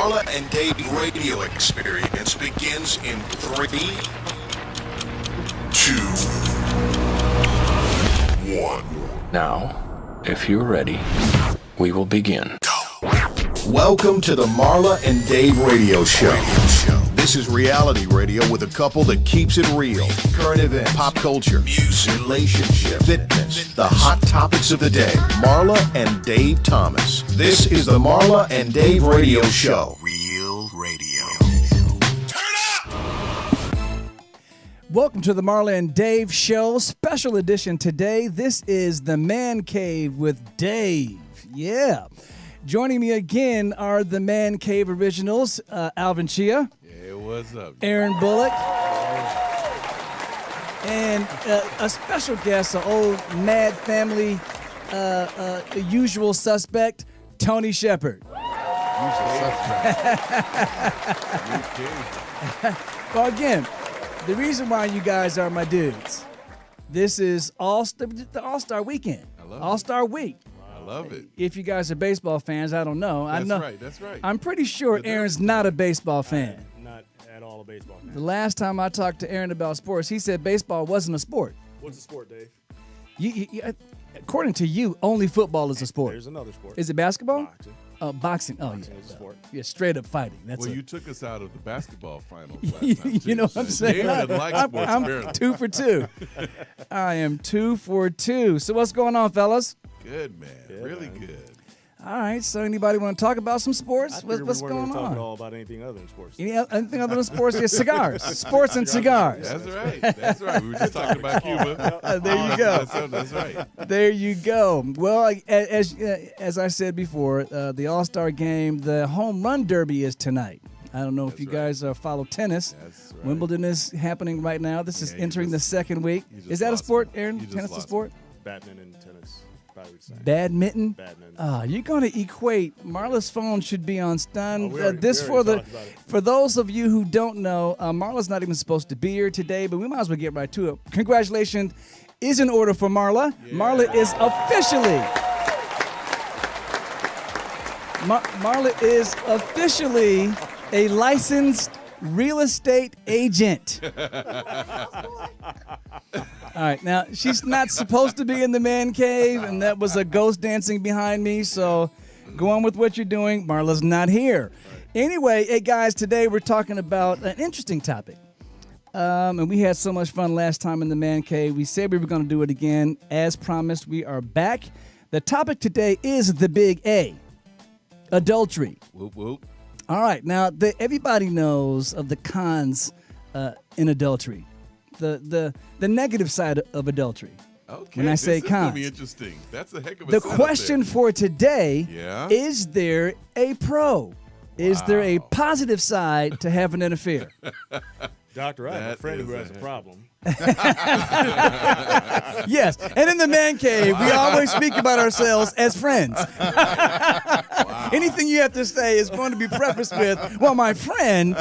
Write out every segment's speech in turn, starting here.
Marla and Dave radio experience begins in 3, 2, 1. Now, if you're ready, we will begin. Welcome to the Marla and Dave radio show. This is reality radio with a couple that keeps it real. Current events, pop culture, music, relationships, fitness, the hot topics of the day. Marla and Dave Thomas. This is the Marla and Dave radio show. Real radio. Turn up! Welcome to the Marla and Dave show, special edition today. This is the Man Cave with Dave. Yeah. Joining me again are the Man Cave originals, Alvin Chea. Hey, what's up? Aaron Bullock. And a special guest, an old MaD family, usual suspect, Tony Shepperd. Well, again, the reason why you guys are my dudes, this is the All-Star weekend, All-Star week. Love it. If you guys are baseball fans, I don't know. That's right. I'm pretty sure Aaron's not a baseball fan. Not at all a baseball fan. The last time I talked to Aaron about sports, he said baseball wasn't a sport. What's a sport, Dave? According to you, only football is a sport. There's another sport. Is it basketball? Boxing. Boxing. Oh, Boxing yeah. is a sport. Yeah, straight up fighting. Well, you took us out of the basketball finals last time, You too, know what I'm saying? Dave didn't like sports, I'm apparently. 2 for 2. I am 2 for 2. So what's going on, fellas? Good, man. Yeah, really man. good. All right. So anybody want to talk about some sports? What's we weren't going going to talk on? at all about anything other than sports. Anything other than sports? Yeah, cigars. Sports and cigars. That's right. We were just talking about Cuba. There you go. That's right. There you go. Well, as I said before, the All-Star game, the home run derby is tonight. I don't know if you guys follow tennis. That's right. Wimbledon is happening right now. This is entering the second week. just Is that a lost sport, me. Aaron? You just Tennis a lost sport? Badminton and tennis, probably the same. Badminton? Badminton. You're going to equate. Marla's phone should be on stun. We already This talked about it. for those of you who don't know, Marla's not even supposed to be here today, but we might as well get right to it. Congratulations is in order for Marla. Yeah. Marla is officially. Marla is officially a licensed real estate agent. All right, now she's not supposed to be in the man cave, and that was a ghost dancing behind me, so go on with what you're doing. Marla's not here. Anyway, hey guys, today we're talking about an interesting topic. And we had so much fun last time in the man cave. We said we were going to do it again. As promised, we are back. The topic today is the big A, adultery. Whoop, whoop. All right, now everybody knows of the cons in adultery, the negative side of adultery. Okay. When I say this is gonna cons. be interesting. That's a heck of a The setup question there. for today Yeah? is there a pro? Is there a positive side to having an affair? Doctor, I have a That friend is who has a- a problem. Yes, and in the man cave, we always speak about ourselves as friends. Anything you have to say is going to be prefaced with, well, my friend.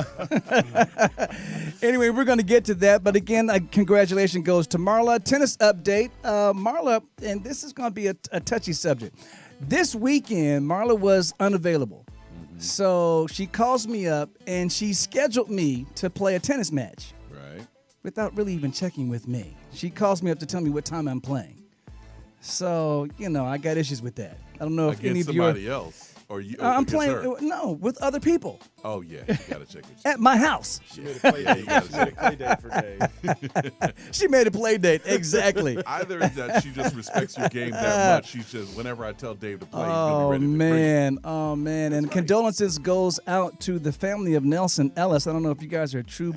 Anyway, we're going to get to that. But again, congratulations goes to Marla. Tennis update. Marla, and this is going to be a touchy subject. This weekend, Marla was unavailable. So she calls me up, and she scheduled me to play a tennis match Right. without really even checking with me. She calls me up to tell me what time I'm playing. So, I got issues with that. I don't know if any Against of somebody you else. Or you, I'm against playing, her. no, with other people Oh, yeah. You got to check with you. at my house. She made a play date. She made a play date for Dave. She made a play date, exactly. Either is that she just respects your game that much. She says, whenever I tell Dave to play, he's going to Oh, be ready to bring it. man. And condolences goes out to the family of Nelson Ellis. I don't know if you guys are True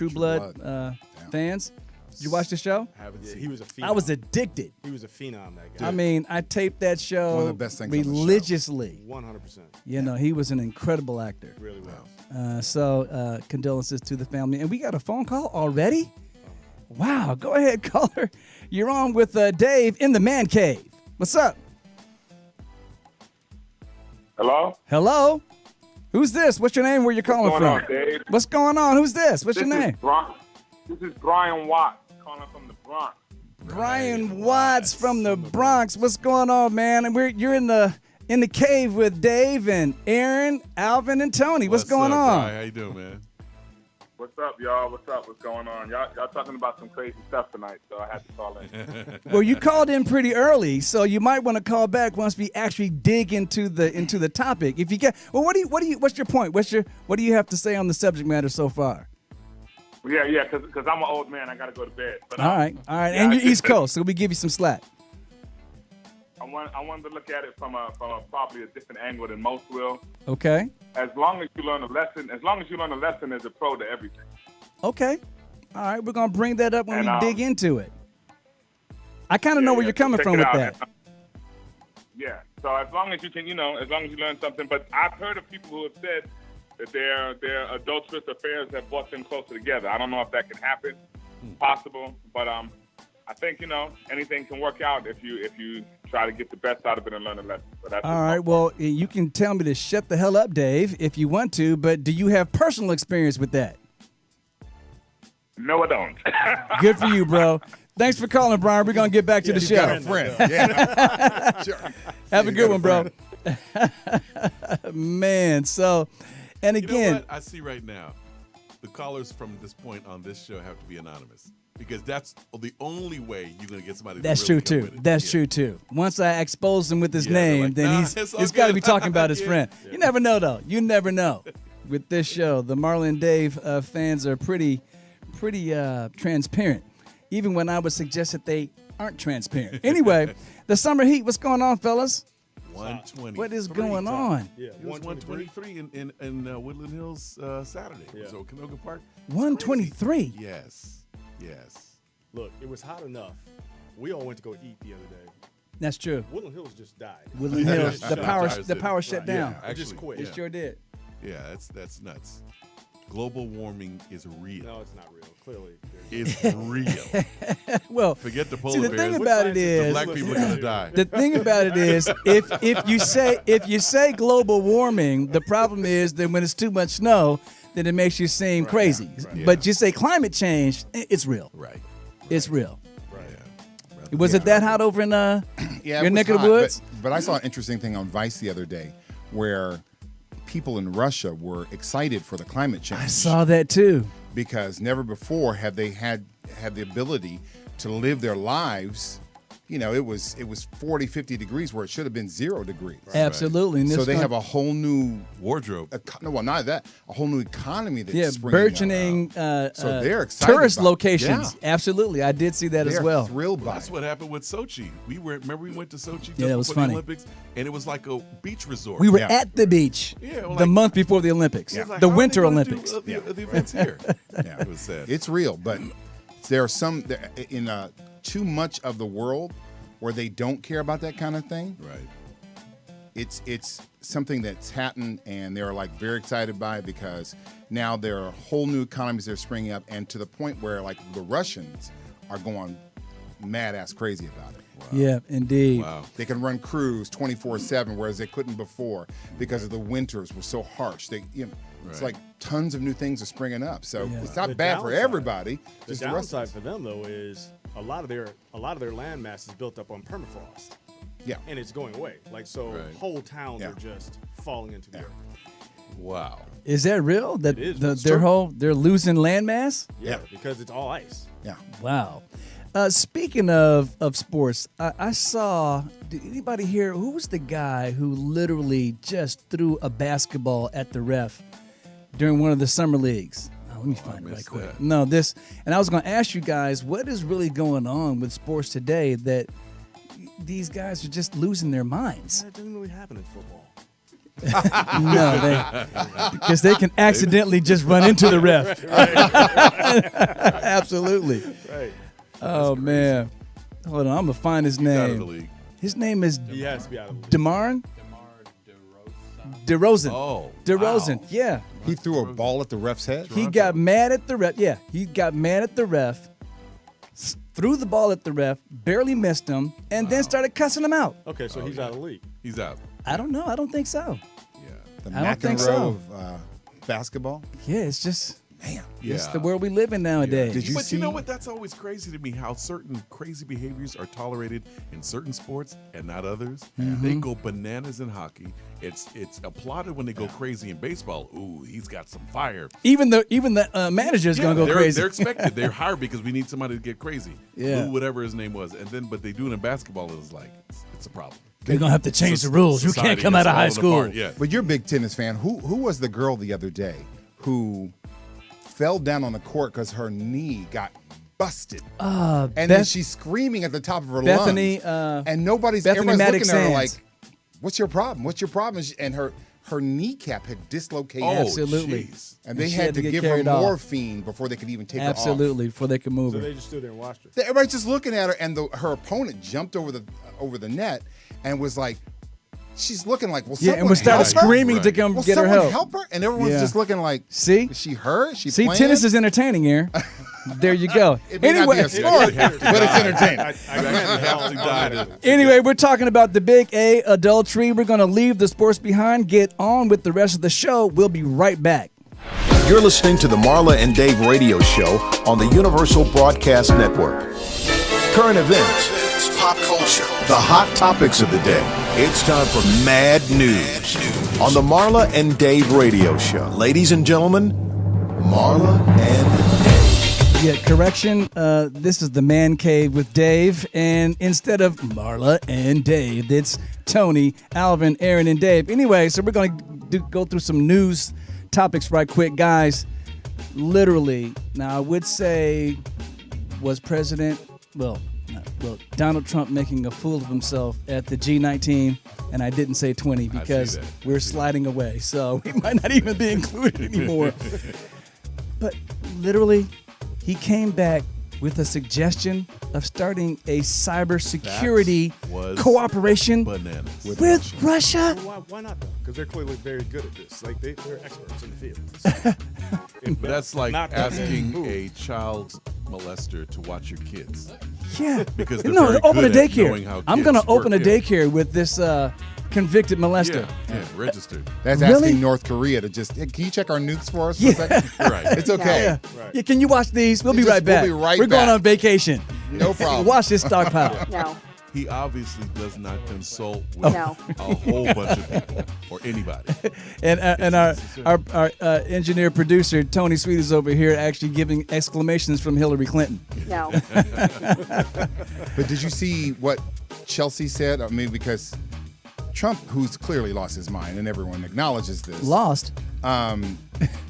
Blood fans. Did you watch the show? Haven't Yeah, seen he was a phenom. I was addicted. He was a phenom, that guy. I mean, I taped that show One of the best things on the show. religiously. 100%. He was an incredible actor. Really well. So condolences to the family. And we got a phone call already? Wow. Go ahead, caller. You're on with Dave in the man cave. What's up? Hello? Hello? Who's this? What's your name? Where you calling What's from? going on, Dave? What's going on? Who's this? What's This your is name? This is Brian Watts calling from the Bronx. Brian Watts from the Bronx. What's going on, man? And you're in the in the cave with Dave and Aaron, Alvin, and Tony. What's going up, on? Brian? How you doing, man? What's up, y'all? What's up? What's going on? Y'all talking about some crazy stuff tonight, so I had to call in. Well, you called in pretty early, so you might want to call back once we actually dig into the topic. If you get, well, what's your point? What do you have to say on the subject matter so far? Yeah, because I'm an old man. I got to go to bed. But, All right, yeah, and you're East Coast, so we give you some slack. I wanted to look at it from a probably a different angle than most will. Okay. As long as you learn a lesson, there's a pro to everything. Okay. All right, we're gonna bring that up when And, we dig into it. I kind of know where you're so coming check from it with out. that. Yeah. So as long as you can, as long as you learn something. But I've heard of people who have said that their adulterous affairs have brought them closer together. I don't know if that can happen, possible, but I think anything can work out if you try to get the best out of it and learn a lesson. So that's All right. Well, you can tell me to shut the hell up, Dave, if you want to. But do you have personal experience with that? No, I don't. Good for you, bro. Thanks for calling, Brian. We're gonna get back to the show. got a friend. Yeah. Sure. Have a good one, bro. friend. Man. So, and You know again, what? I see right now, the callers from this point on this show have to be anonymous because that's the only way you're going to get somebody. that's to really true go too. with it. That's Yeah. true too. Once I expose him with his Yeah, they're name, like, then nah, he's it's all got to be good. talking about his Yeah. friend. You never know, though. You never know. With this show, the Marla and Dave fans are pretty transparent, even when I would suggest that they aren't transparent. Anyway, the summer heat. What's going on, fellas? 120. What is going on? Yeah, It was 123 in Woodland Hills Saturday. Yeah. So Canoga Park. 123. Yes. Look, it was hot enough. We all went to go eat the other day. That's true. Woodland Hills just died. Woodland Hills. Yeah. The power shut down. It just Actually, quit. It sure did. Yeah, that's nuts. Global warming is real. No, it's not real. Clearly. It's real. Well, Forget the polar see, the bears. thing about it the is, black people are going to die. the thing about it is, if you say global warming, the problem is that when it's too much snow, then it makes you seem crazy. right. But you say climate change, it's real. Right. It's real. Right. Was it that hot over in Yeah, your it neck was of the hot, woods? But I saw an interesting thing on Vice the other day where people in Russia were excited for the climate change. I saw that too. Because never before have they had the ability to live their lives. It was 40, 50 degrees where it should have been 0 degrees. Absolutely. And So this they one- have a whole new Wardrobe. well, not that, a whole new economy that's springing up. burgeoning So they're excited tourist about it. locations. Yeah. Absolutely. I did see that They're as well. thrilled by That's it. what happened with Sochi. We went to Sochi just Yeah, that was before funny. the Olympics, and it was like a beach resort. We were Yeah. at the beach Yeah, well, the like- month before the Olympics, It's like, the how are Winter they gonna Olympics. do, the events here. Yeah. It was sad. It's real, but there are some in too much of the world where they don't care about that kind of thing. right. It's something that's happened, and they're like very excited by it because now there are whole new economies that are springing up, and to the point where like the Russians are going mad ass crazy about it. Yeah, indeed. Wow. They can run crews 24/7, whereas they couldn't before because of the winters were so harsh. It's Right. like tons of new things are springing up. So Yeah. it's not The bad for downside- everybody. The Just the rest of downside us. for them though is a lot of their land mass is built up on permafrost, Yeah. and it's going away. Like so, Right. whole towns Yeah. are just falling into the earth. Wow. Is that real? That It is. It's they're losing landmass? Yeah, because it's all ice. Yeah. Wow. Speaking of sports, I saw. Did anybody hear who was the guy who literally just threw a basketball at the ref during one of the summer leagues? Oh, let me find it right missed quick. that. No, this, and I was going to ask you guys, what is really going on with sports today that these guys are just losing their minds? That doesn't really happen in football. No, because they can accidentally just run into the ref. Absolutely. Right. Oh man, hold on, I'm gonna find his He's out of the name. league. His name is He has to be out of the league. DeMar DeRozan. Oh. DeRozan, wow. yeah. He threw a ball at the ref's head. He got mad at the ref. Yeah, he got mad at the ref, threw the ball at the ref, barely missed him, and then started cussing him out. Okay, so he's out of the league. He's out. I don't know. I don't think so. Yeah. The I don't think McEnroe so. of basketball. Yeah, it's just Damn. It's the world we live in nowadays. Did you But see? you know what? That's always crazy to me how certain crazy behaviors are tolerated in certain sports and not others. They go bananas in hockey. It's applauded when they go crazy in baseball. Ooh, he's got some fire. Even the manager's gonna go crazy. They're expected. They're hired because we need somebody to get crazy. Yeah. Lou, whatever his name was. And then, but they do it in basketball, and it's like, it's a problem. They're gonna have to change the rules. You can't Society come is out of high falling school. apart. Yeah. But you're a big tennis fan. Who was the girl the other day who fell down on the court because her knee got busted? And then she's screaming at the top of her Bethany, lungs. And everybody's Maddox looking at her Sands. like, what's your problem? What's your problem? And her kneecap had dislocated. Oh, Absolutely. jeez. And they she had had to to get give her carried off. morphine before they could even take Absolutely, before they could move So her. they just stood there and watched her. her off. Everybody's just looking at her, and her opponent jumped over the net and was like, she's looking like, well, Yeah, and we someone started help her? screaming to Right. come Will get her someone help. her? And everyone's Yeah. just looking like, See? is she hurt? Is she See, playing? tennis is entertaining here. There you go. It may not be Anyway, a sport, but it's entertaining. I have to die. Anyway, we're talking about the big A, adultery. We're going to leave the sports behind, get on with the rest of the show. We'll be right back. You're listening to the Marla and Dave radio show on the Universal Broadcast Network. Current events, pop culture, the hot topics of the day. It's time for Mad News on the Marla and Dave radio show. Ladies and gentlemen, Marla and Dave. Yeah, correction. This is the Man Cave with Dave. And instead of Marla and Dave, it's Tony, Alvin, Aaron, and Dave. Anyway, so we're going to go through some news topics right quick. Guys, literally, now I would say, was Donald Trump making a fool of himself at the G19, and I didn't say 20 because we're sliding away, so we might not even be included anymore. But literally, he came back with a suggestion of starting a cybersecurity was cooperation Bananas. with Russia. Why not though? Because they're clearly very good at this. Like they're experts in the field. But that's like Not that asking move. a child molester to watch your kids. Yeah. Because they're No, very open a good at knowing daycare. how I'm kids going to open a work, yeah. daycare with this convicted molester. Yeah, registered. That's Really? asking North Korea to just, hey, can you check our nukes for us for Yeah. a second? Right. It's okay. Yeah. Right. Yeah, can you watch these? We'll be Just- right back. we'll be right We're going back. on vacation. No problem. Watch this stockpile. No. He obviously does not consult with No. a whole bunch of people or anybody. And our engineer producer Tony Sweet is over here actually giving exclamations from Hillary Clinton. No. But did you see what Chelsea said? I mean, because Trump, who's clearly lost his mind, and everyone acknowledges this. Lost.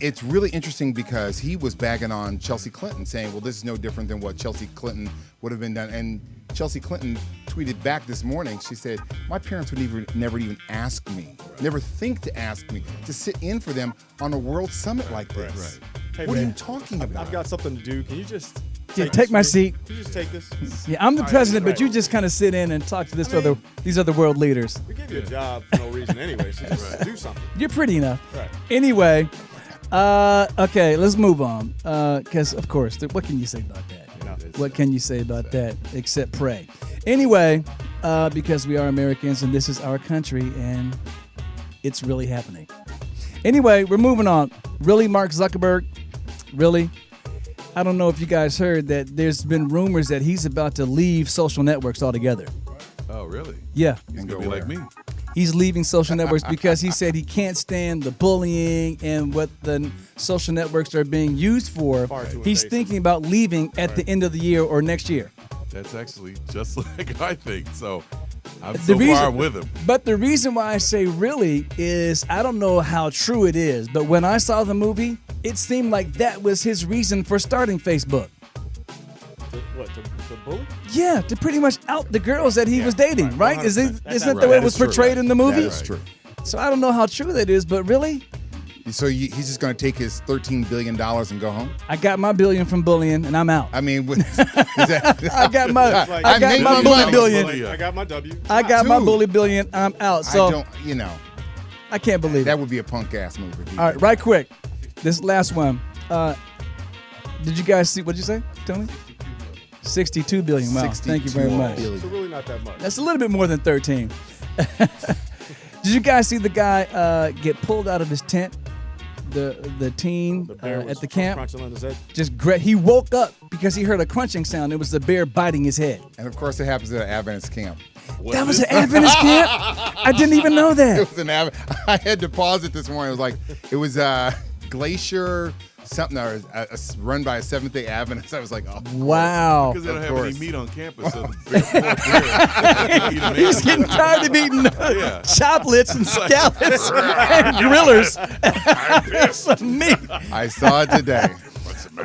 It's really interesting because he was bagging on Chelsea Clinton, saying, well, this is no different than what Chelsea Clinton would have been done. And Chelsea Clinton tweeted back this morning, she said, my parents would never even ask me, never think to ask me to sit in for them on a world summit like this. Hey, What are man, you talking about? I've got something to do. Can you just Yeah, this take my for me? seat. Can you just take this? Yeah, I'm the president, but right. you just kind of sit in and talk to these other world leaders. We give you a job for no reason anyway, so just do something. You're pretty enough. Right. Anyway, okay, let's move on. Because of course, what can you say about that? What can you say about that except pray? Anyway, because we are Americans and this is our country and it's really happening. Anyway, we're moving on. Really, Mark Zuckerberg? Really? I don't know if you guys heard that there's been rumors that he's about to leave social networks altogether. Oh, really? Yeah. He's go going to be like where? me. He's leaving social networks because he said he can't stand the bullying and what the social networks are being used for. Far too He's invasive. thinking about leaving at the end of the year or next year. That's actually just like I think. So I'm The so far with him. But the reason why I say really is I don't know how true it is, but when I saw the movie, it seemed like that was his reason for starting Facebook. To bully? Yeah, to pretty much out the girls that he was dating, right? 100%. Isn't That's that right. the way it That was is true. portrayed in the movie? That is true. So I don't know how true that is, but really, So he's just going to take his $13 billion and go home? I got my billion from bullying and I'm out. I mean, is that, I got my Like, I got made my my bully money. billion. I got my W. I got my Dude. bully billion. I'm out. So I don't, you know, I can't believe that it. would be a punk ass move. if he All right, did right quick. This last one. Did you guys see? What'd you say, Tony? 62 billion. Wow. Thank you very 62 much. billion. So really not that much. That's a little bit more than 13. Did you guys see the guy get pulled out of his tent the teen The bear was at the camp. crunching on his head. He woke up because he heard a crunching sound. It was the bear biting his head. And of course, it happens at an Adventist camp. That was an Adventist camp? I didn't even know that. It was an I had to pause it this morning. It was Glacier something, or run by a Seventh-day Adventist. I was like, oh, Wow. Because they don't Of have any course. meat on campus, so the bear He's getting tired of eating choplets and scallops and grillers. Some meat. I saw it today.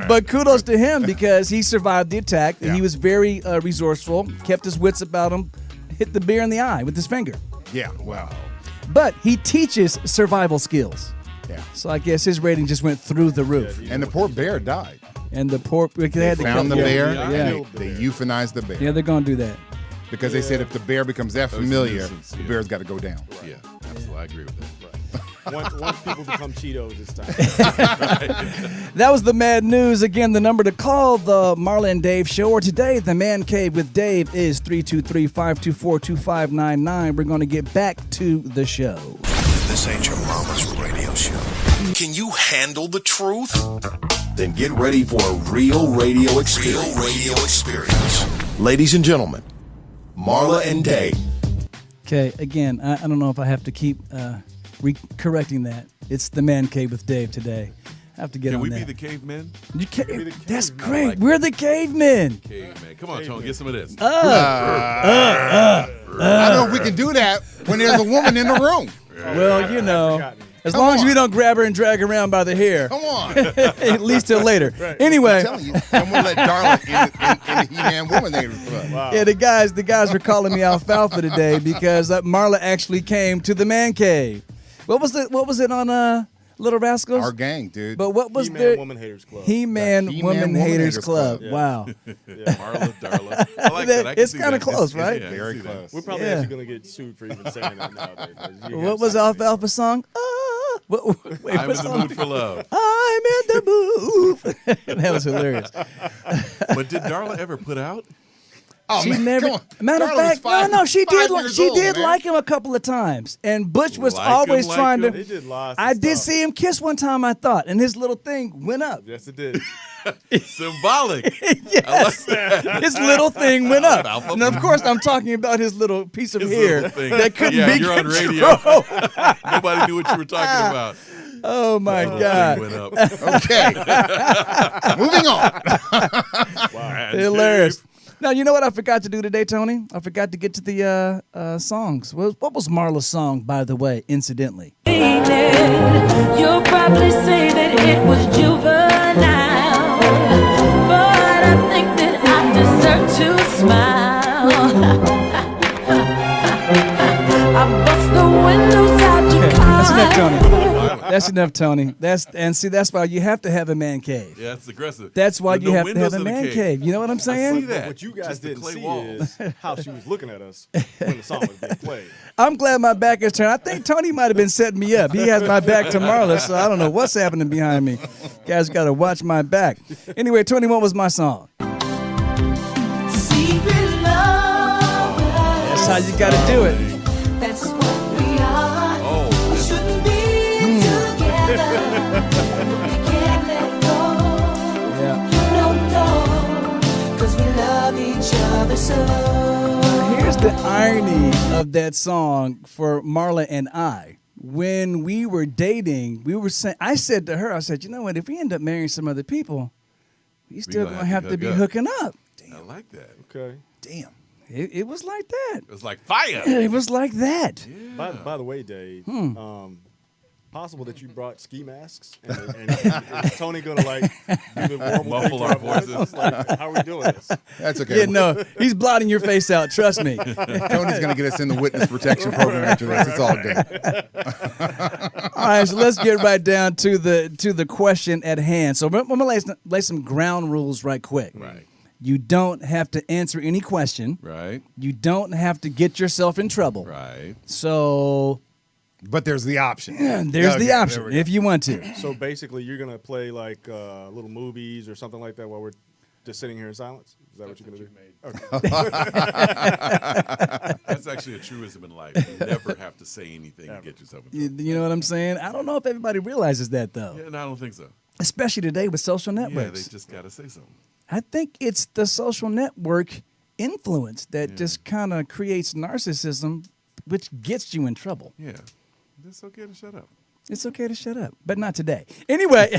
But kudos to him because he survived the attack and Yeah. he was very resourceful, kept his wits about him, hit the bear in the eye with his finger. Yeah, wow. But he teaches survival skills. Yeah. So I guess his rating just went through the roof. And the poor bear died. And the poor they They had to found the kill- bear, Yeah, and they euthanized the bear. yeah, they're gonna do that. Because they said if the bear becomes that was a familiar, nuisance, the yeah. bear's got to go down. Yeah, absolutely. I agree with that. Once people become Cheetos, it's time. That was the Mad News. Again, the number to call the Marla and Dave show, or today, the Man Cave with Dave, is 323-524-2599. We're going to get back to the show. This ain't your mama's radio show. Can you handle the truth? Then get ready for a real radio experience. Ladies and gentlemen, Marla and Dave. Okay, again, I don't know if I have to keep correcting that. It's the Man Cave with Dave today. I have to get Can on we that. be the cavemen? That's great. We're the cavemen. Caveman. Come on, Tone, get some of this. I don't know if we can do that when there's a woman in the room. Well, you know, forgotten. as Come long as on. we don't grab her and drag her around by the hair, Come on. at least till later. Anyway, I'm telling you, I'm going to let Darla in the He-Man Woman Hater Club. Wow. yeah, the guys were calling me alfalfa today because Marla actually came to the Man Cave. What was it on Little Rascals? Our gang, dude. But what was He-Man their Woman Haters Club. He-Man He-Man Woman Woman Haters Haters Club? Club. Wow. Marla, Darla. I like that. I can It's see kinda that. close, right? Yeah, I can Very see that. close. We're probably Yeah. actually going to get sued for even saying that nowadays. You What have was something. Alfalfa's song? Wait, I'm what in the song? mood for love. I'm in the mood. That was hilarious. But did Darla ever put out? Oh, She man, never. come on. Matter of Darla was fact, five- no, she 5 did. years She old, did man. like him a couple of times, and Butch was Like always him, like trying him? They to. did lots of I did stuff. see him kiss one time. I thought, and his little thing went up. Yes, it did. Symbolic. Yes, his little thing went up. Alfalfa. And of course, I'm talking about his little piece of His hair little thing. that couldn't Yeah, be you're on controlled. radio. Nobody knew what you were talking about. Oh my Little God! thing went up. Okay. Moving on. Hilarious. Now, you know what I forgot to do today, Tony? I forgot to get to the songs. What was Marla's song, by the way, incidentally? You'll probably say that it was juvenile, but I think that I deserve to smile. I bust the windows out to That's enough, climb. Tony. That's enough, Tony. That's why you have to have a man cave. Yeah, it's aggressive. That's why With you no have to have windows a in the man cave. You know what I'm I saying? see that. What you guys Just the didn't clay see walls. is how she was looking at us when the song was being played. I'm glad my back is turned. I think Tony might have been setting me up. He has my back to Marla, so I don't know what's happening behind me. Guys got to watch my back. Anyway, 21 was my song. Secret love. That's how you got to do it. That's what we are. Oh, We shouldn't be together. We can't let go. Yeah. No, 'cause we love each other so. Here's the irony of that song for Marla and I. When we were dating, I said to her, I said, you know what, if we end up marrying some other people, we still gonna going to have to be hooking up. I like that. Okay. Damn. It was like that. It was like fire. It was like that. By the way, Dave, possible that you brought ski masks and is Tony gonna like do the warble Muffle thing to our voices. voices? Like, how are we doing this? That's okay. Yeah, no, he's blotting your face out. Trust me. Tony's going to get us in the witness protection program after this. It's all good. All right, so let's get right down to the question at hand. So I'm gonna lay some ground rules right quick. Right. You don't have to answer any question. Right. You don't have to get yourself in trouble. Right. So But there's the option. there's Okay, the option there we go. if you want to. So basically, you're gonna play like little movies or something like that while we're just sitting here in silence. Is that what you're gonna do? That's actually a truism in life. You never have to say anything to get yourself in trouble. You know what I'm saying? I don't know if everybody realizes that, though. Yeah, no, I don't think so. Especially today with social Yeah, networks. they just got to say something. I think it's the social network influence that just kind of creates narcissism, which gets you in trouble. Yeah. It's okay to shut up. It's okay to shut up, but not today. Anyway,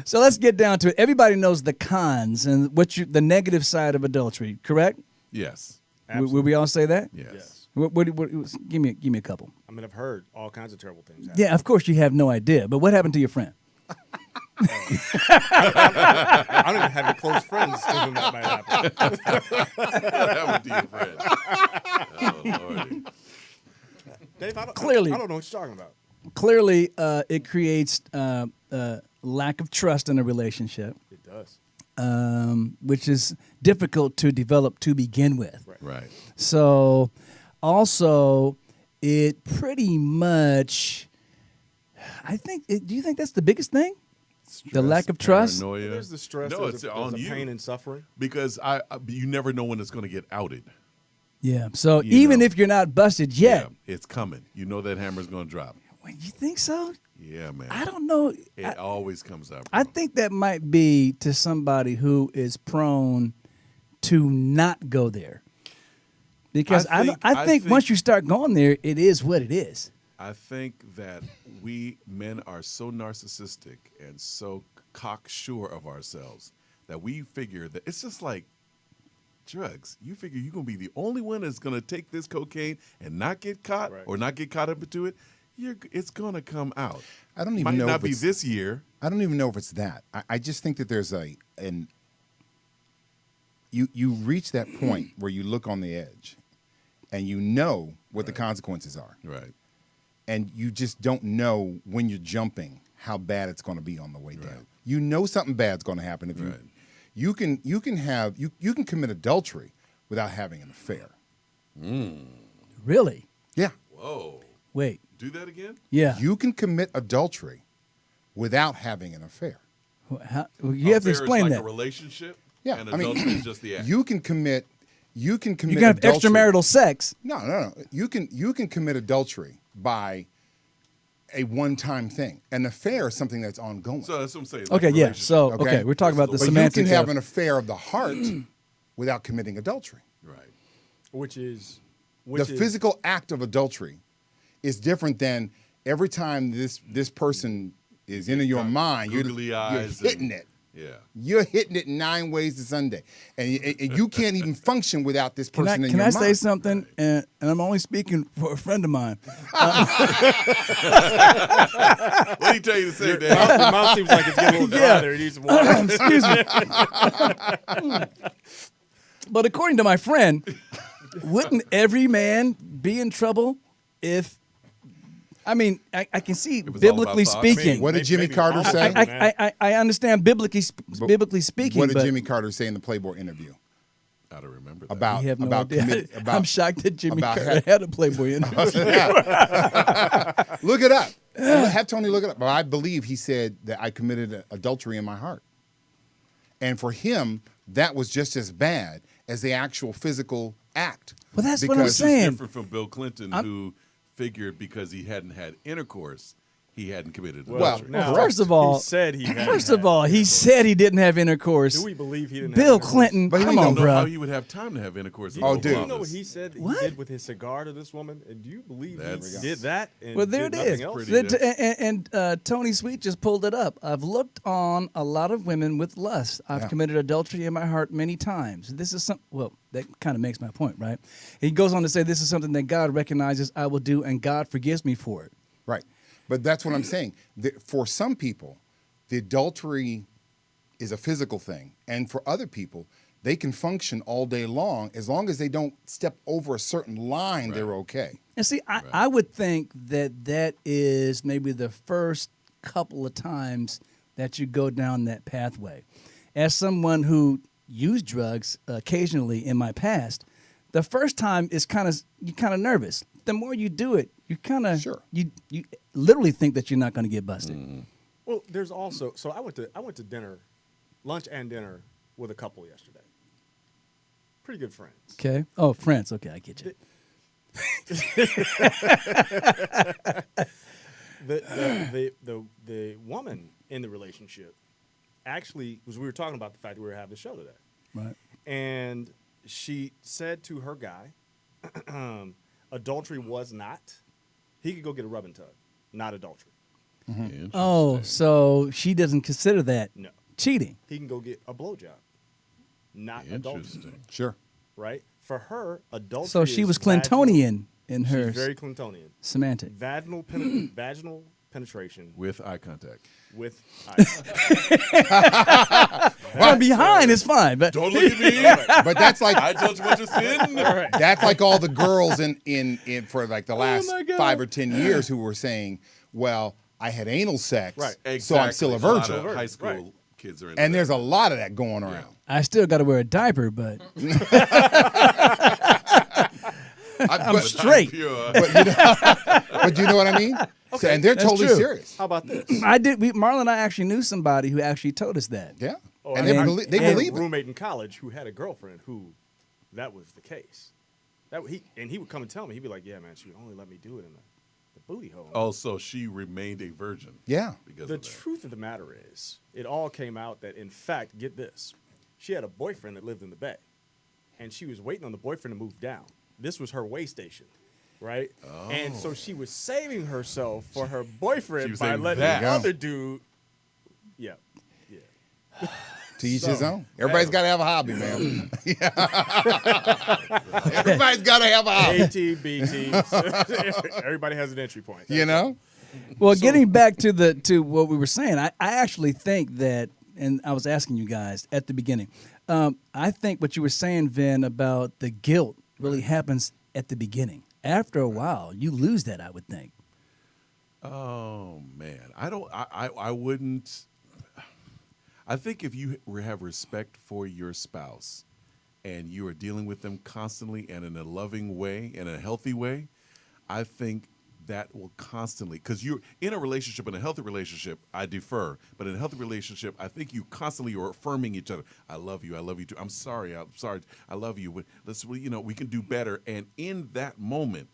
so let's get down to it. Everybody knows the cons and the negative side of adultery, correct? Yes. Would we all say that? Yes. What, give me a couple. I mean, I've heard all kinds of terrible things happen. Yeah, of course you have no idea. But what happened to your friend? I don't even have any close friends to whom that might happen. That would be your friend. Oh, Lordy. Dave, I Clearly. don't know what you're talking about. Clearly, it creates lack of trust in a relationship, It does. which is difficult to develop to begin with. Right. So, also, it pretty much, I think, do you think that's the biggest thing? The lack of trust? Paranoia. There's the stress. No, there's it's the on you. pain and suffering. Because you never know when it's going to get outed. Yeah. So You even know. if you're not busted yet, Yeah, it's coming. You know that hammer's going to drop. Wait, you think so? Yeah, man. I don't know. It always comes up. I think that might be to somebody who is prone to not go there. Because I think once you start going there, it is what it is. I think that we men are so narcissistic and so cocksure of ourselves that we figure that it's just like drugs. You figure you're going to be the only one that's going to take this cocaine and not get caught or not get caught up into it. It's going to come out. I don't even Might know not if be it's, this year. I don't even know if it's that. I just think that there's you reach that point where you look on the edge and you know what the consequences are. Right. And you just don't know when you're jumping how bad it's going to be on the way down. You know something bad's going to happen if you can commit adultery without having an affair. Really? Yeah. Whoa. Wait. Do that again? Yeah. You can commit adultery without having an affair. You have to explain like that. A relationship. Yeah, And I mean, adultery is just the act. You can commit You can have adultery. extramarital sex. No. You can commit adultery by a one-time thing. An affair is something that's ongoing. So that's what I'm saying. Okay, like yeah. relationship. So, okay, we're talking about the But semantics. you can have of- an affair of the heart without committing adultery. Right. Which is The physical act of adultery is different than every time this person is in your mind, you're Googly eyes hitting it. Yeah. You're hitting it 9 ways to Sunday. And you can't even function without this Can person I, in can your I mind. say something? And I'm only speaking for a friend of mine. What did he tell you to say, your Dad? mouth seems like it's getting a little dry there. It needs some water. Excuse me. But according to my friend, wouldn't every man be in trouble if? I mean, I can see was all biblically about thought. speaking. What did Jimmy Maybe Carter almost say? I understand biblically speaking. What did but Jimmy Carter say in the Playboy interview I don't remember that. about you have no about idea. commit, about I'm shocked that Jimmy about Carter had a Playboy interview. Look it up. Have Tony look it up. But I believe he said that I committed adultery in my heart. And for him, that was just as bad as the actual physical act. Well, that's what I'm Because- saying. Different from Bill Clinton, who figured because he hadn't had intercourse, he hadn't committed Well, adultery. now, First of all, he said he had. First of all, he said he didn't have intercourse. Do we believe he didn't? Bill have intercourse? Clinton, But he come don't on, I don't know how bro. he would have time to have intercourse. Oh, in dude. Do you know what office. he said What? he did with his cigar to this woman? And do you believe That's- he did that? And Well, there it did nothing is. else? Pretty And Tony Sweet just pulled it up. I've looked on a lot of women with lust. I've committed adultery in my heart many times. This is that kind of makes my point, right? He goes on to say this is something that God recognizes I will do, and God forgives me for it. Right. But that's what I'm saying. For some people, the adultery is a physical thing. And for other people, they can function all day long. As long as they don't step over a certain line, they're okay. And see, I would think that is maybe the first couple of times that you go down that pathway. As someone who used drugs occasionally in my past, the first time is you're kind of nervous. The more you do it, you kind of you literally think that you're not going to get busted. Well, there's also I went to dinner, lunch and dinner with a couple yesterday. Pretty good friends. Okay. Oh, friends. Okay, I get you. The woman in the relationship actually we were talking about the fact that we were having a show today. Right. And she said to her guy, adultery was not, he could go get a rub and tug, not adultery. Oh, so she doesn't consider that No. cheating. He can go get a blowjob, not adultery. Interesting. Sure. Right? For her, adultery So she is was Clintonian in her She's very Clintonian. semantic. Vaginal penetration With eye contact. with eyes. From behind is fine, but Don't look at me. But that's like I judge what you're sin. that's like all the girls in for like the last my God. 5 or 10 years who were saying, well, I had anal sex, Right. so I'm still a lot virgin. of high school Right. kids are in And there's a lot of that going around. I still got to wear a diaper, but I'm But, straight. pure. but you know what I mean? So, and they're That's totally true. serious. How about this? Marla and I actually knew somebody who actually told us that. Yeah. Oh, and I they, had- belie- they I had believe a it. roommate in college who had a girlfriend who that was the case. He would come and tell me. He'd be like, "Yeah, man, she would only let me do it in the booty hole." Oh, so she remained a virgin. Yeah. Because The of that. truth of the matter is, it all came out that, in fact, get this, she had a boyfriend that lived in the Bay, and she was waiting on the boyfriend to move down. This was her way station, right? And so she was saving herself for her She boyfriend was by saving letting that. the other dude. Yeah. To each his own. Everybody's got to have a hobby, man. Everybody's got to have a hobby. ATBT. Everybody has an entry point. You know? Well, getting back to what we were saying, I actually think that, and I was asking you guys at the beginning, I think what you were saying, Vin, about the guilt really happens at the beginning. After a while, you lose that, I would think. Oh man, I wouldn't. I think if you have respect for your spouse, and you are dealing with them constantly and in a loving way, in a healthy way, I think that will constantly, because you're in a relationship, in a healthy relationship, I defer, but in a healthy relationship, I think you constantly are affirming each other. I love you too. I'm sorry, I love you, but we can do better. And in that moment,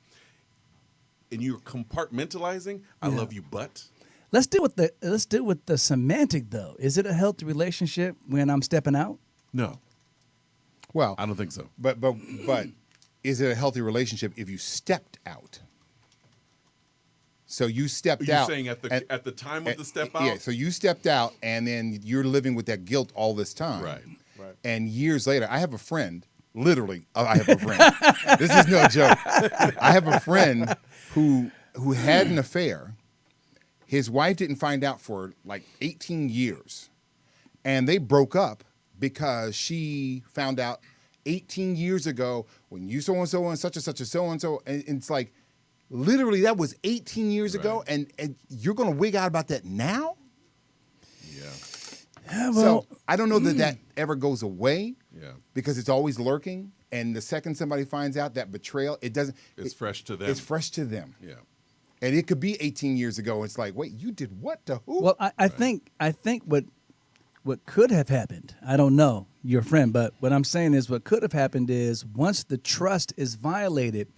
and you're compartmentalizing, I love you, but. Let's deal with the semantic though. Is it a healthy relationship when I'm stepping out? No, Well, I don't think so. but is it a healthy relationship if you stepped out? So you stepped You're out. saying at the time of the step out? Yeah, so you stepped out, and then you're living with that guilt all this time. Right. And years later, I have a friend, literally, I have a friend. This is no joke. I have a friend who had an affair. His wife didn't find out for like 18 years. And they broke up because she found out 18 years ago when you so-and-so and such and such and so-and-so. And it's like, literally, that was 18 years ago, and you're going to wig out about that now? Yeah. So I don't know that ever goes away. Yeah. Because it's always lurking, and the second somebody finds out that betrayal, it doesn't. It's fresh to them. It's fresh to them. Yeah. And it could be 18 years ago. It's like, wait, you did what to who? Well, I think what could have happened, I don't know, your friend, but what I'm saying is what could have happened is once the trust is violated,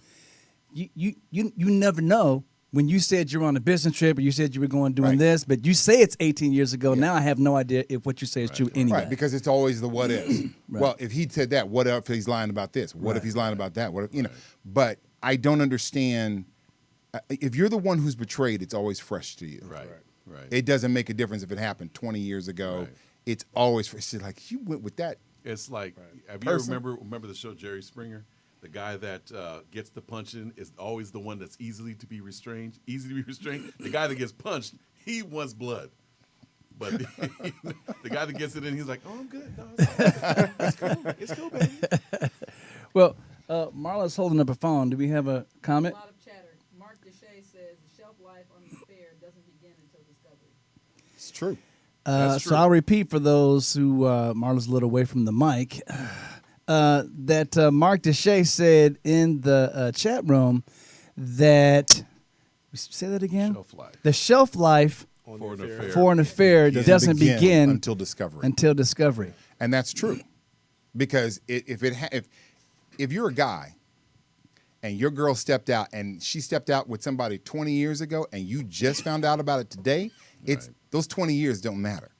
you never know. When you said you're on a business trip or you said you were going doing this, but you say it's 18 years ago. Now I have no idea if what you say is true anyway. Right, because it's always the what if. Well, if he said that, what if he's lying about this? What if he's lying about that? What if, But I don't understand. If you're the one who's betrayed, it's always fresh to you. Right. It doesn't make a difference if it happened 20 years ago. Right. It's always fresh. It's like, you went with that. It's like, have Person. you remember the show Jerry Springer? The guy that gets the punching is always the one that's easy to be restrained. The guy that gets punched, he wants blood. But the guy that gets it in, he's like, "Oh, I'm good. No, it's cool. It's cool, baby." Well, Marla's holding up a phone. Do we have a comment? A lot of chatter. Mark Deshay says the shelf life on an affair doesn't begin until discovery. It's true. That's So true. I'll repeat for those who Marla's a little away from the mic. That Mark Deshay said in the chat room that, say that again? Shelf life. The shelf life For an affair. for an affair doesn't begin until discovery. And that's true. Because if you're a guy and your girl stepped out and she stepped out with somebody 20 years ago and you just found out about it today, those 20 years don't matter.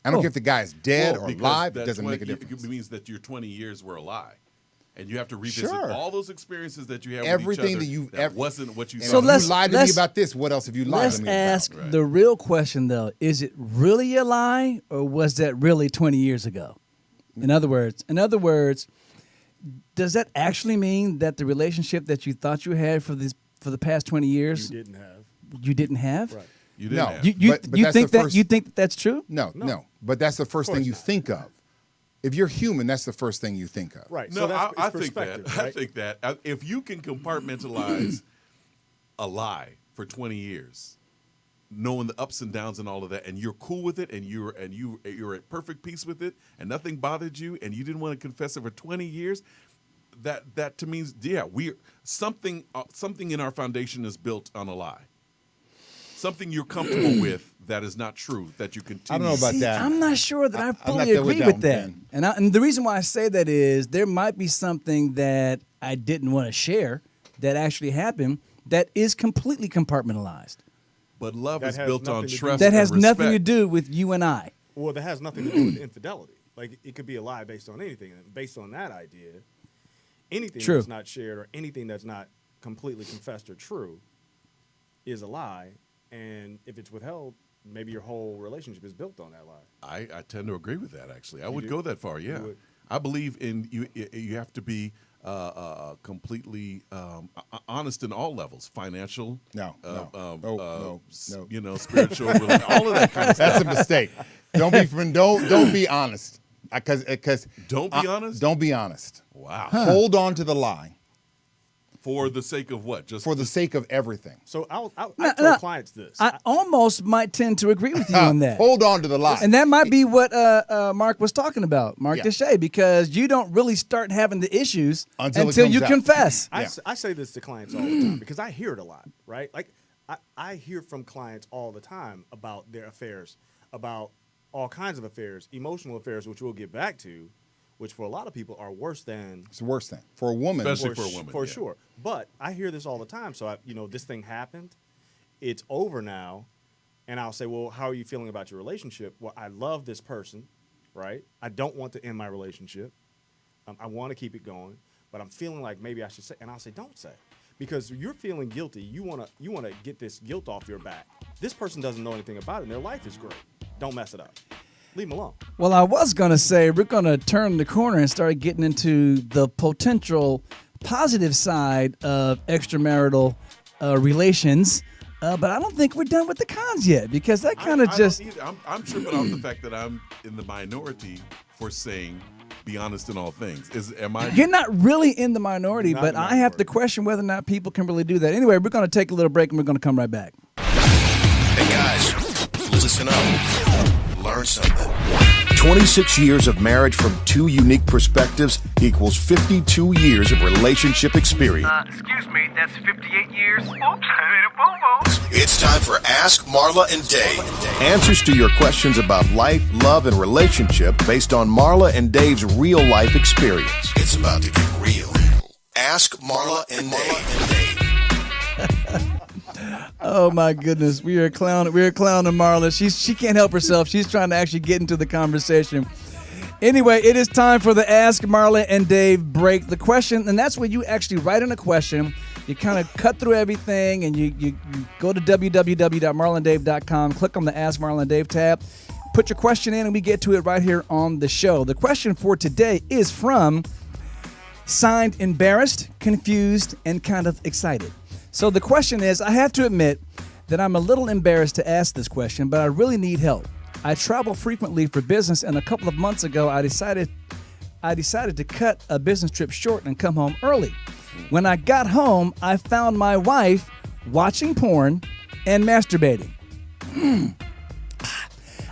I don't care if the guy is dead or alive. It doesn't make a difference. It means that your 20 years were a lie. And you have to revisit Sure. all those experiences that you had Everything with each other that you've wasn't what you So thought. you lied to me about this. What else have you lied Let's to me ask about? the real question, though. Is it really a lie, or was that really 20 years ago? In other words, does that actually mean that the relationship that you thought you had for the past 20 years You didn't have. you didn't have? Right. You didn't No. have. You But you that's think the that first- you think that that's true? No. But that's the first thing you think of. If you're human, that's the first thing you think of. Right. No, So that's I it's think that. perspective, I right? think that if you can compartmentalize a lie for 20 years, knowing the ups and downs and all of that, and you're cool with it, and you're at perfect peace with it, and nothing bothered you, and you didn't want to confess it for 20 years, that to me, something in our foundation is built on a lie. Something you're comfortable with that is not true, that you continue. I don't know about See, that. I'm not sure that I I'm fully not there with agree that with one, that. Ben. And the reason why I say that is there might be something that I didn't want to share that actually happened that is completely compartmentalized. But love That is has built on nothing to do- trust. That has and nothing to respect. do with you and I. Well, that has nothing to do with infidelity. Like, it could be a lie based on anything. And based on that idea, anything True. that's not shared or anything that's not completely confessed or true is a lie. And if it's withheld, maybe your whole relationship is built on that lie. I tend to agree with that. Actually, I would do? go that far. Yeah, would? I believe in you. You have to be completely honest in all levels, financial. No. You know, spiritual, all of that kind of stuff. That's a mistake. Don't be honest. Because Don't be honest? Don't be honest. Wow. Hold on to the lie For the sake of what? Just for the sake of everything. So I No, tell no. clients this. I almost might tend to agree with you on that. Hold on to the lie. And that might be what Mark was talking about, Mark Yeah. Deshay, because you don't really start having the issues Until it until comes you out. confess. I say this to clients all the time because I hear it a lot, right? Like I hear from clients all the time about their affairs, about all kinds of affairs, emotional affairs, which we'll get back to, which for a lot of people are worse than It's the worst thing for a woman. Especially for a woman, for yeah. sure. But I hear this all the time. So this thing happened, it's over now, and I'll say, well, how are you feeling about your relationship? Well, I love this person, right? I don't want to end my relationship. I want to keep it going, but I'm feeling like maybe I should say, and I'll say, don't say, because you're feeling guilty. You wanna get this guilt off your back. This person doesn't know anything about it, and their life is great. Don't mess it up. Leave them alone. Well, I was going to say we're going to turn the corner and start getting into the potential positive side of extramarital relations, but I don't think we're done with the cons yet because that kind of I just... don't either. I'm tripping off the fact that I'm in the minority for saying be honest in all things. Am I? You're not really in the minority, Not but the I have to minority. question whether or not people can really do that. Anyway, we're going to take a little break and we're going to come right back. Hey guys, listen up. Learn something. 26 years of marriage from two unique perspectives equals 52 years of relationship experience. Excuse me, that's 58 years? Oops, I made a boo-boo. It's time for Ask Marla and Dave. Answers to your questions about life, love, and relationship based on Marla and Dave's real life experience. It's about to get real. Ask Marla and Dave. Oh my goodness, we are clowning Marla. She can't help herself. She's trying to actually get into the conversation. Anyway, it is time for the Ask Marla and Dave break. The question, and that's where you actually write in a question. You kind of cut through everything, and you go to www.marlandave.com, click on the Ask Marla and Dave tab, put your question in, and we get to it right here on the show. The question for today is from signed embarrassed, confused, and kind of excited. So the question is, I have to admit that I'm a little embarrassed to ask this question, but I really need help. I travel frequently for business, and a couple of months ago, I decided to cut a business trip short and come home early. When I got home, I found my wife watching porn and masturbating.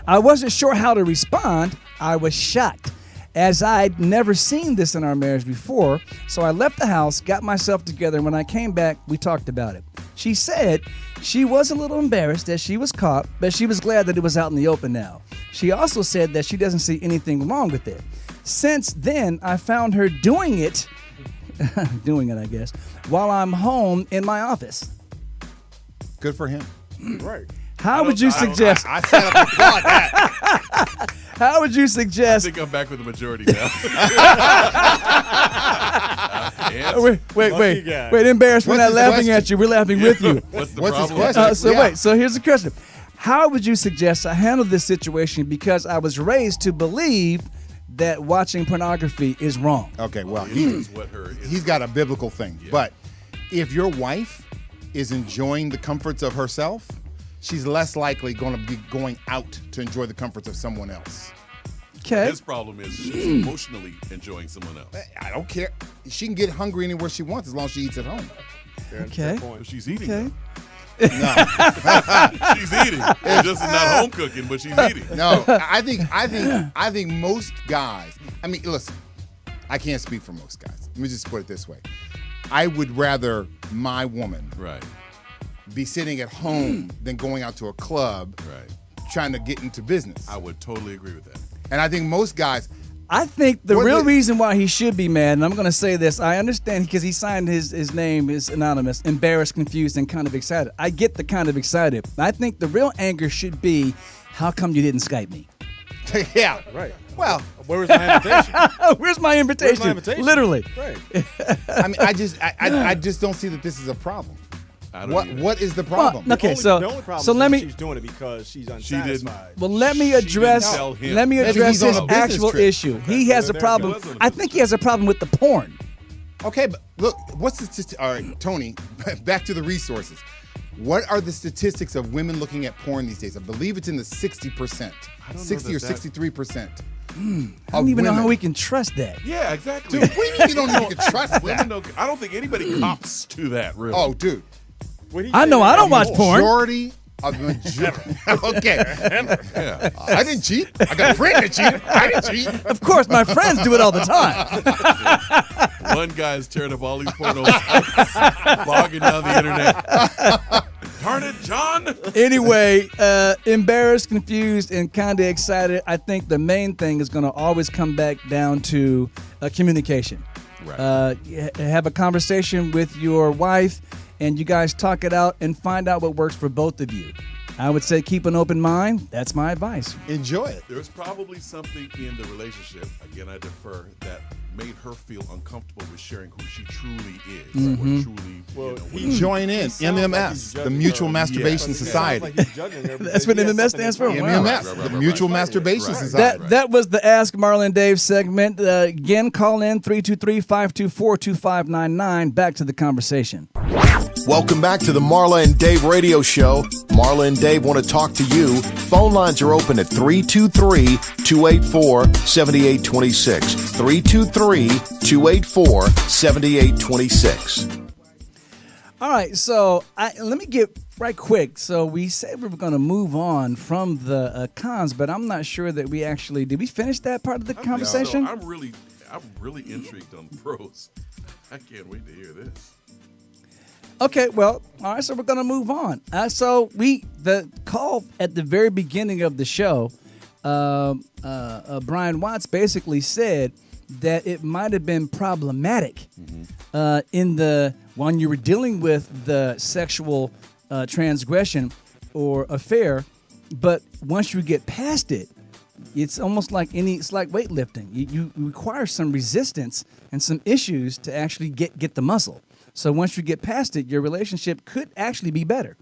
I wasn't sure how to respond. I was shocked, as I'd never seen this in our marriage before, so I left the house, got myself together, and when I came back, we talked about it. She said she was a little embarrassed that she was caught, but she was glad that it was out in the open now. She also said that she doesn't see anything wrong with it. Since then, I found her doing it, I guess, while I'm home in my office. Good for him. Right. How would you suggest? I stand up and applaud that. How would you I suggest? think I'm back with the majority now. Wait, guy. embarrassed. We're What's not his laughing question? at you. We're laughing with you. What's the What's his problem? question? Yeah. So here's the question. How would you suggest I handle this situation because I was raised to believe that watching pornography is wrong? Okay, well, Here's what he's got a biblical thing. But if your wife is enjoying the comforts of herself, she's less likely going to be going out to enjoy the comforts of someone else. Okay. His problem is she's emotionally enjoying someone else. I don't care. She can get hungry anywhere she wants as long as she eats at home. Okay. But she's eating. Okay. She's eating. Just not home cooking, but she's eating. No, I think most guys. I mean, listen, I can't speak for most guys. Let me just put it this way: I would rather my woman Right. be sitting at home than going out to a club Right. trying to get into business. I would totally agree with that. And I think most guys. I think the What real the- reason why he should be mad, and I'm going to say this, I understand because he signed his name is anonymous, embarrassed, confused, and kind of excited. I get the kind of excited. I think the real anger should be, how come you didn't Skype me? Yeah. Right. Well, Where was my invitation? Where's my invitation? Where's my invitation? Literally. Right. I mean, I just don't see that this is a problem. I don't either. What is the problem? Well, okay, The only problem so is let that me. she's doing it because she's didn't. unsatisfied. Well, let me She address. didn't tell him. Let me Maybe address he's on his a business actual trip. issue. He has a There problem. was on a I business think he has a problem with the porn. Okay, but look, what's the statistic? All right, Tony, back to the resources. What are the statistics of women looking at porn these days? I believe it's in the 60%, I don't know 60 or that- 63%. I don't even know how we can trust that. Yeah, exactly. Dude, what do you mean you don't even trust Women that? don't. I don't think anybody cops to that. Really. Oh, dude, I know I don't watch porn. majority of majority. Okay, Yeah. I didn't cheat. I got a friend that cheated. I didn't cheat. Of course, my friends do it all the time. One guy's tearing up all these porno sites, bogging down the internet. Darn it, John! Anyway, embarrassed, confused, and kind of excited. I think the main thing is going to always come back down to communication. Right. Have a conversation with your wife, and you guys talk it out and find out what works for both of you. I would say keep an open mind. That's my advice. Enjoy it. There's probably something in the relationship, again, I defer, that made her feel uncomfortable with sharing who she truly is. Or truly, Join in. sounds like he's MMS, the judging Mutual her. Masturbation It sounds Society. like he's judging her because That's what he has MMS something stands in for? common. Wow. MMS, the Mutual Masturbation Right. Society. That was the Ask Marla and Dave segment. Again, call in 323-524-2599. Back to the conversation. Welcome back to the Marla and Dave radio show. Marla and Dave want to talk to you. Phone lines are open at 323-284-7826. 323-284-7826. All right, so let me get right quick. So we said we were going to move on from the cons, but I'm not sure that we actually did. We finish that part of the conversation? So I'm really intrigued on the pros. I can't wait to hear this. Okay, well, all right, so we're going to move on. So the call at the very beginning of the show, Brian Watts basically said that it might have been problematic when you were dealing with the sexual transgression or affair, but once you get past it, it's almost like it's like weightlifting. You require some resistance and some issues to actually get the muscle. So once you get past it, your relationship could actually be better.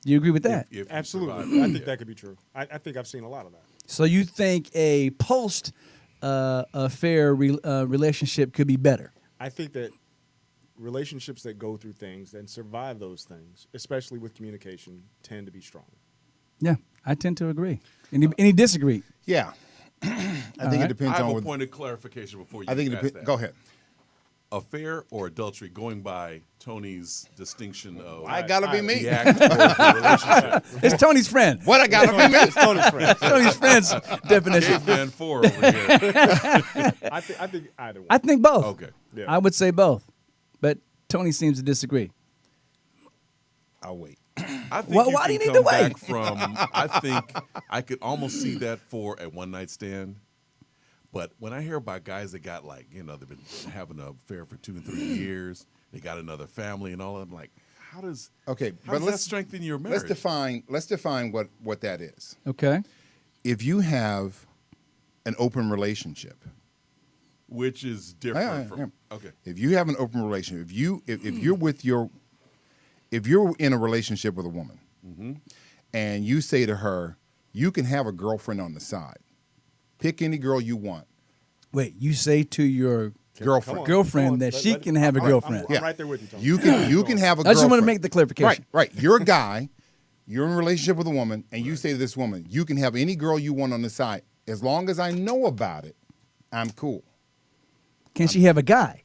Do you agree with that? If you Absolutely. survive. I think that could be true. I think I've seen a lot of that. So you think a post affair relationship could be better? I think that relationships that go through things and survive those things, especially with communication, tend to be stronger. Yeah, I tend to agree. Any disagree? Yeah. I think right. it I depends have on a what. point of clarification before you I think it pass depends. that. Go ahead. Affair or adultery, going by Tony's distinction of I gotta be me. the act or the relationship. It's Tony's friend. What I gotta be me? It's Tony's friend. Tony's friend's definition. Caveman 4 over here. I think either one. I think both. Okay. Yeah. I would say both, but Tony seems to disagree. I'll wait. I think Why do you can need to come wait? back from. I think I could almost see that for a one night stand. But when I hear about guys that got like, they've been having an affair for 2 and 3 years, they got another family and all of them, like, how does that strengthen your marriage? Let's define what that is. Okay. If you have an open relationship, which is different from okay. If you have an open relationship, if you're in a relationship with a woman, and you say to her, you can have a girlfriend on the side. Pick any girl you want. Wait, you say to your girlfriend that she can have a girlfriend. I'm right there with you, Tony. You can have a girlfriend. I just want to make the clarification. Right. You're a guy, you're in a relationship with a woman, and you say to this woman, you can have any girl you want on the side. As long as I know about it, I'm cool. Can she have a guy?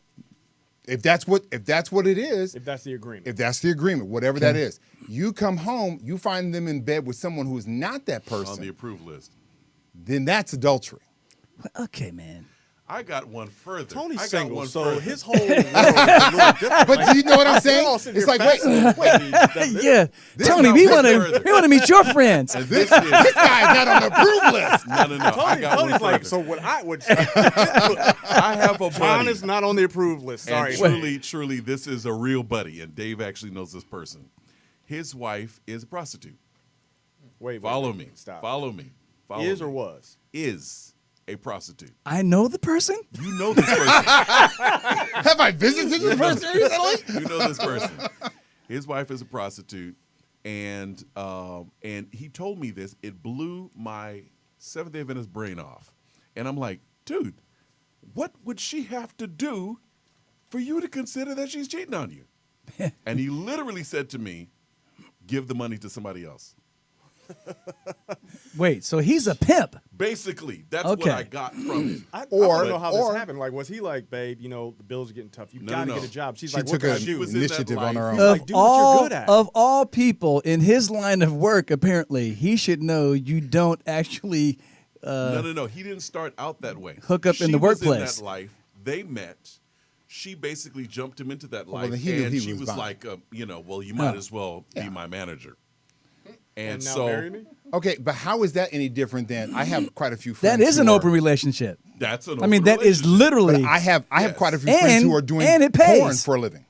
If that's what it is. If that's the agreement. If that's the agreement, whatever that is. You come home, you find them in bed with someone who's not that person. On the approved list. Then that's adultery. Okay, man. I got one further. Tony's I got single, one so further. his whole world is a little different. But do you know what I'm saying? It's like, wait. Yeah, Tony, we want to meet your friends. This guy's not on the approved list. No. I got one Tony's like, further. so what I would I have a John buddy. is not on the approved list. Sorry. And truly, this is a real buddy, and Dave actually knows this person. His wife is a prostitute. Wait, Follow me. Stop. Follow me. Is or was? Is a prostitute. I know the person? You know this person. Have I visited this person recently? You know this person. His wife is a prostitute, and he told me this. It blew my Seventh-day Adventist brain off. And I'm like, dude, what would she have to do for you to consider that she's cheating on you? And he literally said to me, give the money to somebody else. Wait, so he's a pimp. Basically, that's Okay. what I got from it. I don't know how this happened. Like, was he like, babe, the bills are getting tough. You got to get a job. She's She like, took what an can I do? was in that initiative on her life. own. Like, do what you're good at. Of all people in his line of work, apparently, he should know you don't actually No. He didn't start out that way. Hook up in the She was workplace. in that life. They met. She basically jumped him into that Well, life, then he knew and he she was was buying. like, well, you might as well be my manager. And now so marry me? Okay, but how is that any different than I have quite a few friends? that is an who are- open relationship. that's an. I mean, open that is relationship. literally. But I have quite a few And- friends who are doing and it pays. porn for a living.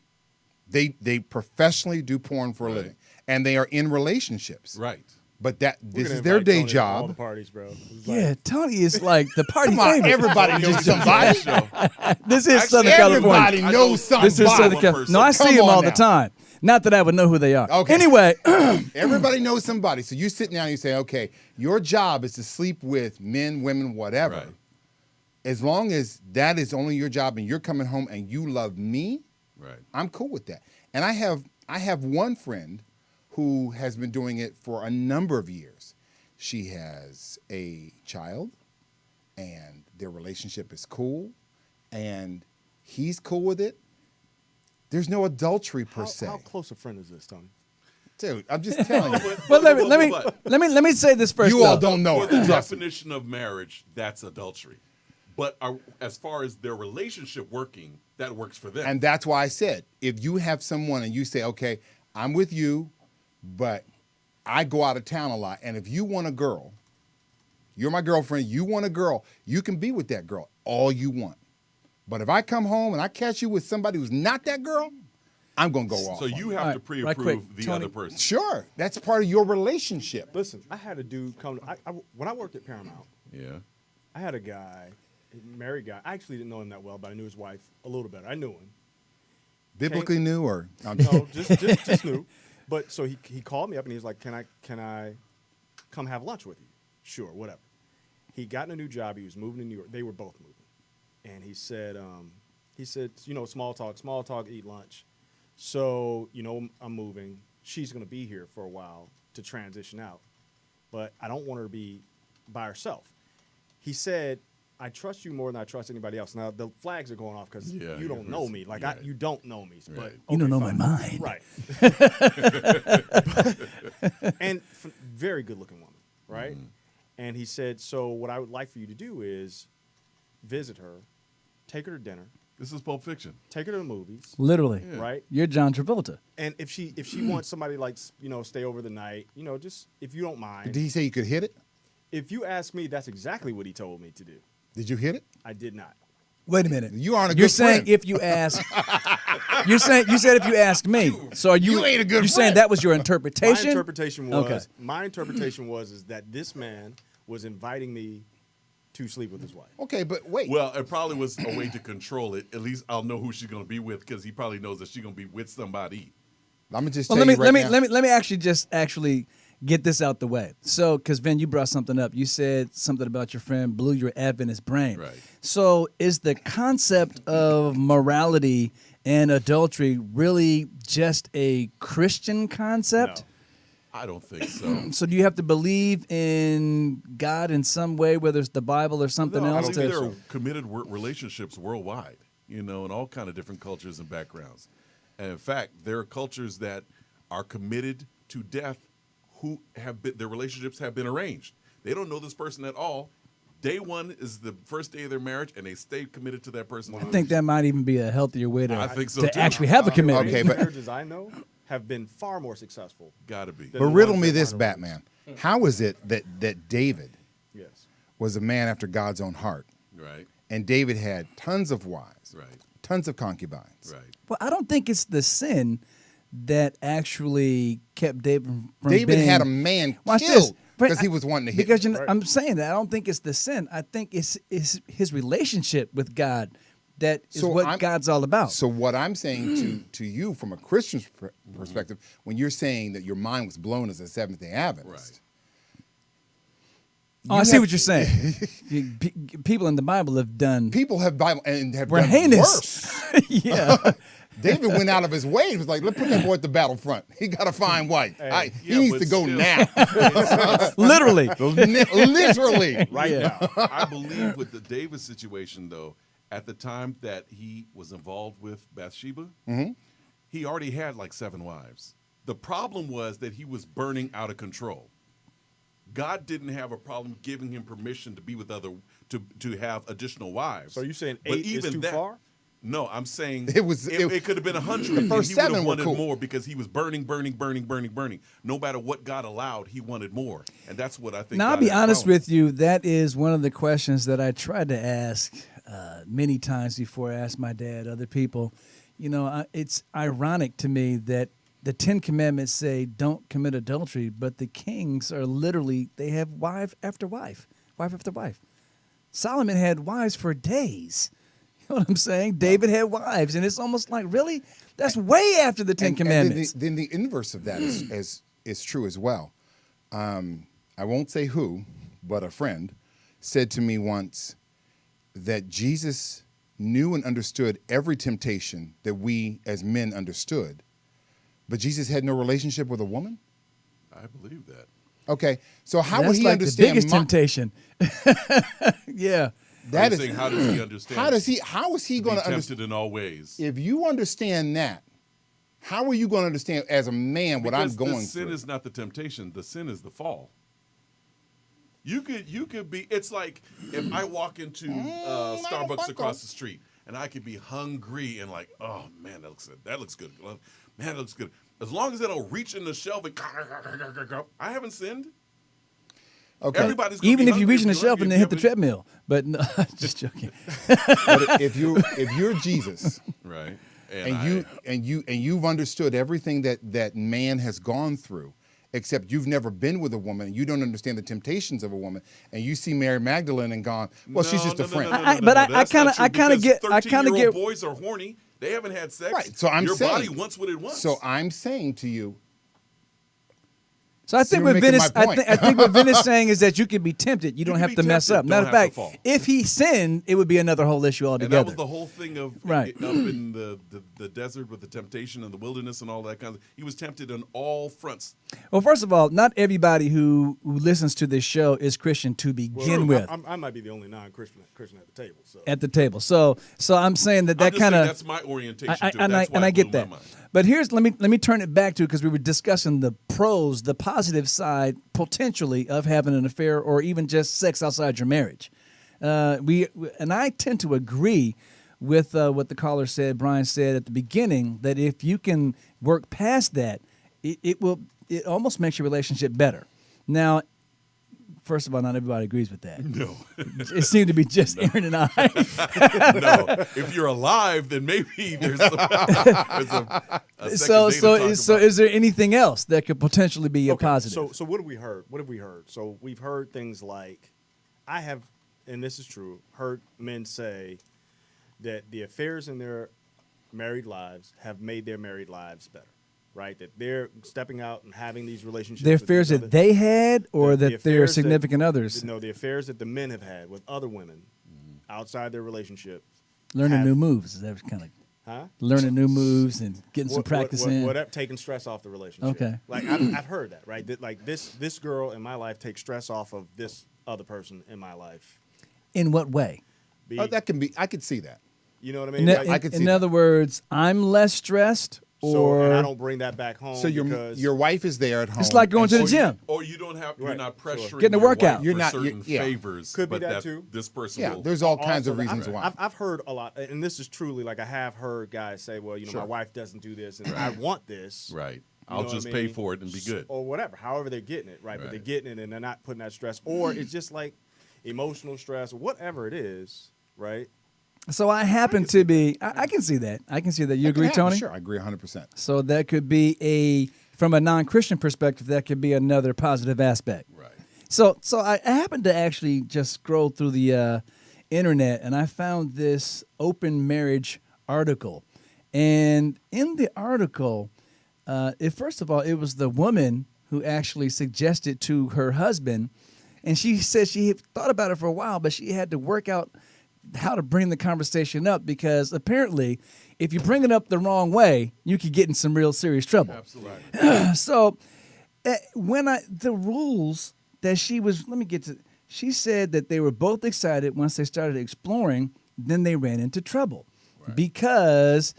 They professionally do porn for a living, and they are in relationships. right. But this We're gonna is their invite day Tony to all the job. parties, bro. It's Yeah, Tony is like the party Come on, favorite. everybody knows somebody. This is Actually, Southern Everybody California. knows somebody. This is Southern one California. person. No, I Come see them on all the now. time. Not that I would know who they are. Okay. Anyway, Everybody knows somebody. So you sit down and you say, okay, your job is to sleep with men, women, whatever. Right. As long as that is only your job and you're coming home and you love me, Right. I'm cool with that. And I have one friend who has been doing it for a number of years. She has a child, and their relationship is cool, and he's cool with it. There's no adultery per se. How close a friend is this, Tony? Dude, I'm just telling you. well, let me say this first. You all though. don't know For it. the Trust me. definition of marriage, that's adultery. But as far as their relationship working, that works for them. And that's why I said, if you have someone and you say, okay, I'm with you, but I go out of town a lot, and if you want a girl, you're my girlfriend, you want a girl, you can be with that girl all you want. But if I come home and I catch you with somebody who's not that girl, I'm going to go off. so you have All to right, pre-approve right quick, the Tony. other person. Sure, that's part of your relationship. Listen, I had a dude come. When I worked at Paramount, Yeah. I had a guy, a married guy. I actually didn't know him that well, but I knew his wife a little better. I knew him. Biblically new or? No, just knew. But so he called me up and he was like, "Can I come have lunch with you?" Sure, whatever. He got in a new job. He was moving to New York. They were both moving, and he said, small talk, eat lunch. So I'm moving. She's going to be here for a while to transition out, but I don't want her to be by herself. He said, I trust you more than I trust anybody else. Now, the flags are going off because you don't know me. Like, right. you don't know me. But Right. You don't know fine. my mind. Right. And very good-looking woman, right? Mm-hmm. And he said, so what I would like for you to do is visit her, take her to dinner, This is Pulp Fiction. Take her to the movies, Literally. right? You're John Travolta. And if she wants somebody like stay over the night, just if you don't mind. Did he say you could hit it? If you ask me, that's exactly what he told me to do. Did you hit it? I did not. Wait a minute. You aren't a You're good saying friend. if you ask. You said if you asked me. So are you? You ain't a good You saying friend. that was your interpretation? My interpretation was that this man was inviting me to sleep with his wife. Okay, but wait. Well, it probably was a way to control it. At least I'll know who she's going to be with because he probably knows that she's going to be with somebody. I'm gonna just Well, tell let me you right now. let me actually get this out the way. So, because Vin, you brought something up. You said something about your friend blew your Adventist brain. Right. So, is the concept of morality and adultery really just a Christian concept? No. I don't think so. So, do you have to believe in God in some way, whether it's the Bible or something No, I else? think there are committed relationships worldwide, in all kind of different cultures and backgrounds. And in fact, there are cultures that are committed to death who have been, their relationships have been arranged. They don't know this person at all. Day one is the first day of their marriage, and they stay committed to that person. I think that might even be a healthier way to, I think so, to too. actually have a commitment. Okay, but- marriages I know have been far more successful. Gotta be. But riddle me this, Batman. How is it that David Yes. was a man after God's own heart, Right, and David had tons of wives, right, tons of concubines? right. Well, I don't think it's the sin that actually kept David from David being, had a man Watch this. killed But because he I- was wanting to hit. Because him. I'm saying that I don't think it's the sin. I think it's his relationship with God that is So what I'm- God's all about. So what I'm saying to you from a Christian perspective, when you're saying that your mind was blown as a Seventh-day Adventist, I see what you're saying. People in the Bible have done. people have Bible and have Were done heinous. worse. Yeah. David went out of his way. He was like, "Let's put that boy at the battlefront. He got a fine wife. yeah, he needs but to go still- now, Literally. literally." Right now. I believe with the David situation, though, at the time that he was involved with Bathsheba, he already had like 7 wives. The problem was that he was burning out of control. God didn't have a problem giving him permission to be with to have additional wives. So are you saying But 8 is too far? No, I'm saying It could have been 100. And first he would 7 have were wanted cool. more because he was burning. No matter what God allowed, he wanted more, and that's what I think. Now, I'll God be had a honest problem with you. That is one of the questions that I tried to ask many times before I asked my dad, other people. It's ironic to me that the 10 Commandments say don't commit adultery, but the kings are literally, they have wife after wife after wife. Solomon had wives for days. You know what I'm saying? David had wives, and it's almost like, really? That's way after the 10 Commandments. Then the inverse of that is true as well. I won't say who, but a friend said to me once that Jesus knew and understood every temptation that we as men understood, but Jesus had no relationship with a woman? I believe that. Okay, so how That's would he like understand the biggest temptation. Yeah. That I'm is saying, how does he understand? How is he Be going to tempted understand? in all ways? If you understand that, how are you going to understand as a man what Because I'm going the sin through? is not the temptation. The sin is the fall. You could be. It's like if I walk into Starbucks across the street and I could be hungry and like, oh man, that looks good. That looks good. Man, that looks good. As long as I don't reach in the shelf and I haven't sinned. Okay. Everybody's gonna Even be if you hungry reach in the you shelf and then hit the haven't- treadmill. But no, just joking. But if you're Jesus, right, and you've understood everything that man has gone through, except you've never been with a woman, you don't understand the temptations of a woman, and you see Mary Magdalene and gone, well, she's just a friend. That's not true, because get 13-year-old boys are horny. They haven't had sex. Right. So I'm your saying, body wants what it wants. So I'm saying to you. So I think you're what making Vin is, my point. I think what Vin is saying is that you can be tempted. You don't can have be to mess tempted, up. Matter don't of have to fact, fall. if he sinned, it would be another whole issue And that altogether. was the whole thing of Right. up in the desert with the temptation and the wilderness and all that kind of. He was tempted on all fronts. Well, first of all, not everybody who listens to this show is Christian to begin with. I might be the only non-Christian at the table. So. At the table. So I'm saying that I'm just kind saying of that's my orientation. to it. and That's why I it get blew that. my mind. But here's let me turn it back to, because we were discussing the pros, the positive side potentially of having an affair or even just sex outside your marriage. And I tend to agree with what the caller said, Brian said at the beginning, that if you can work past that, it almost makes your relationship better. Now, first of all, not everybody agrees with that. No. It seemed to be just Aaron and I. No. If you're alive, then maybe there's a So is there anything else that could potentially be a positive? So what have we heard? So we've heard things like, I have, and this is true, heard men say that the affairs in their married lives have made their married lives better. Right, that they're stepping out and having these relationships. The affairs that they had, or that their significant others? No, the affairs that the men have had with other women outside their relationship. Learning new moves. That was kind of learning new moves and getting some practice in. Whatever, taking stress off the relationship. Okay. Like I've heard that, right? That, like this girl in my life takes stress off of this other person in my life. In what way? That can be. I could see that. You know what I mean? I could see. In other words, I'm less stressed. And I don't bring that back home. So your wife is there at home. It's like going to the gym. Or you don't have. You're not pressuring. Getting a workout. You're not certain favors. Could be that too. This person. Yeah, will. there's all kinds of reasons why. I've heard a lot, and this is truly like I have heard guys say, "Well, my wife doesn't do this, and I want this." Right. I'll just pay for it and be good. Or whatever. However they're getting it, right? But they're getting it, and they're not putting that stress, or it's just like emotional stress, or whatever it is, right? So I happen to be, I can see that. I can see that. You agree, Tony? Sure, I agree 100%. So that could be from a non-Christian perspective, that could be another positive aspect. Right. So I happened to actually just scroll through the internet, and I found this open marriage article. And in the article, first of all, it was the woman who actually suggested to her husband, and she said she had thought about it for a while, but she had to work out how to bring the conversation up, because apparently if you bring it up the wrong way, you could get in some real serious trouble. Absolutely. So the rules that she said that they were both excited once they started exploring, then they ran into trouble because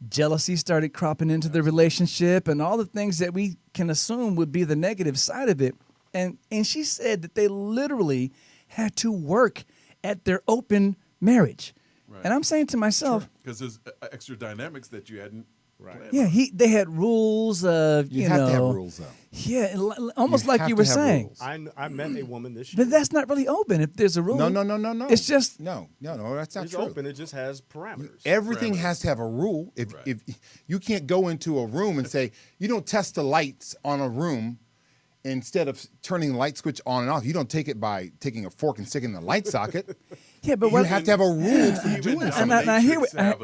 jealousy started cropping into the relationship and all the things that we can assume would be the negative side of it. And she said that they literally had to work at their open marriage. Right. And I'm saying to myself, because there's extra dynamics that you hadn't planned. Yeah, they had rules of, you have to have rules, though. Yeah, almost like you were saying. I met a woman this year. But that's not really open if there's a rule. No. It's just no, that's not it's true. Open. It just has parameters. Everything has to have a rule. If you can't go into a room and say you don't test the lights on a room. Instead of turning the light switch on and off, you don't take it by taking a fork and sticking it in the light socket. Yeah, but you have to have a rule for doing that. And I hear what you're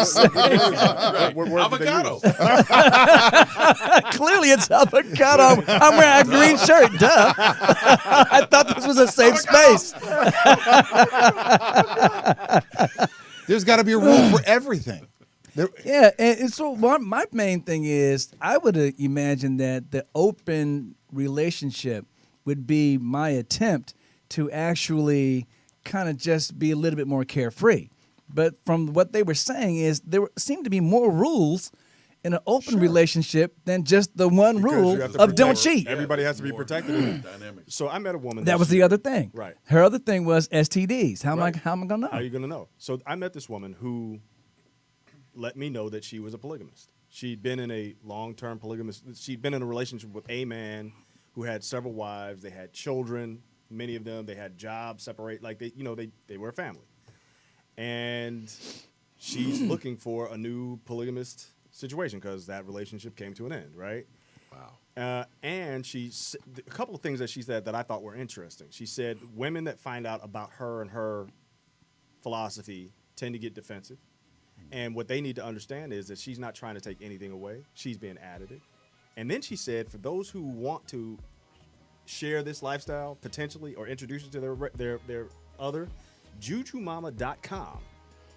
saying. Avocado. Clearly, it's avocado. I'm wearing a green shirt. Duh. I thought this was a safe space. There's got to be a rule for everything. Yeah, and so my main thing is I would imagine that the open relationship would be my attempt to actually kind of just be a little bit more carefree. But from what they were saying is there seemed to be more rules in an open relationship than just the one rule of don't cheat. Everybody has to be protected. So I met a woman. That was the other thing. Right. Her other thing was STDs. How am I going to know? How are you going to know? So I met this woman who let me know that she was a polygamist. She'd been in a long-term polygamist. She'd been in a relationship with a man who had several wives. They had children. Many of them, they had jobs separate. Like they were a family. And she's looking for a new polygamist situation because that relationship came to an end, right? Wow. And a couple of things that she said that I thought were interesting. She said women that find out about her and her philosophy tend to get defensive. And what they need to understand is that she's not trying to take anything away. She's being additive. And then she said, for those who want to share this lifestyle potentially or introduce you to their other, jujumama.com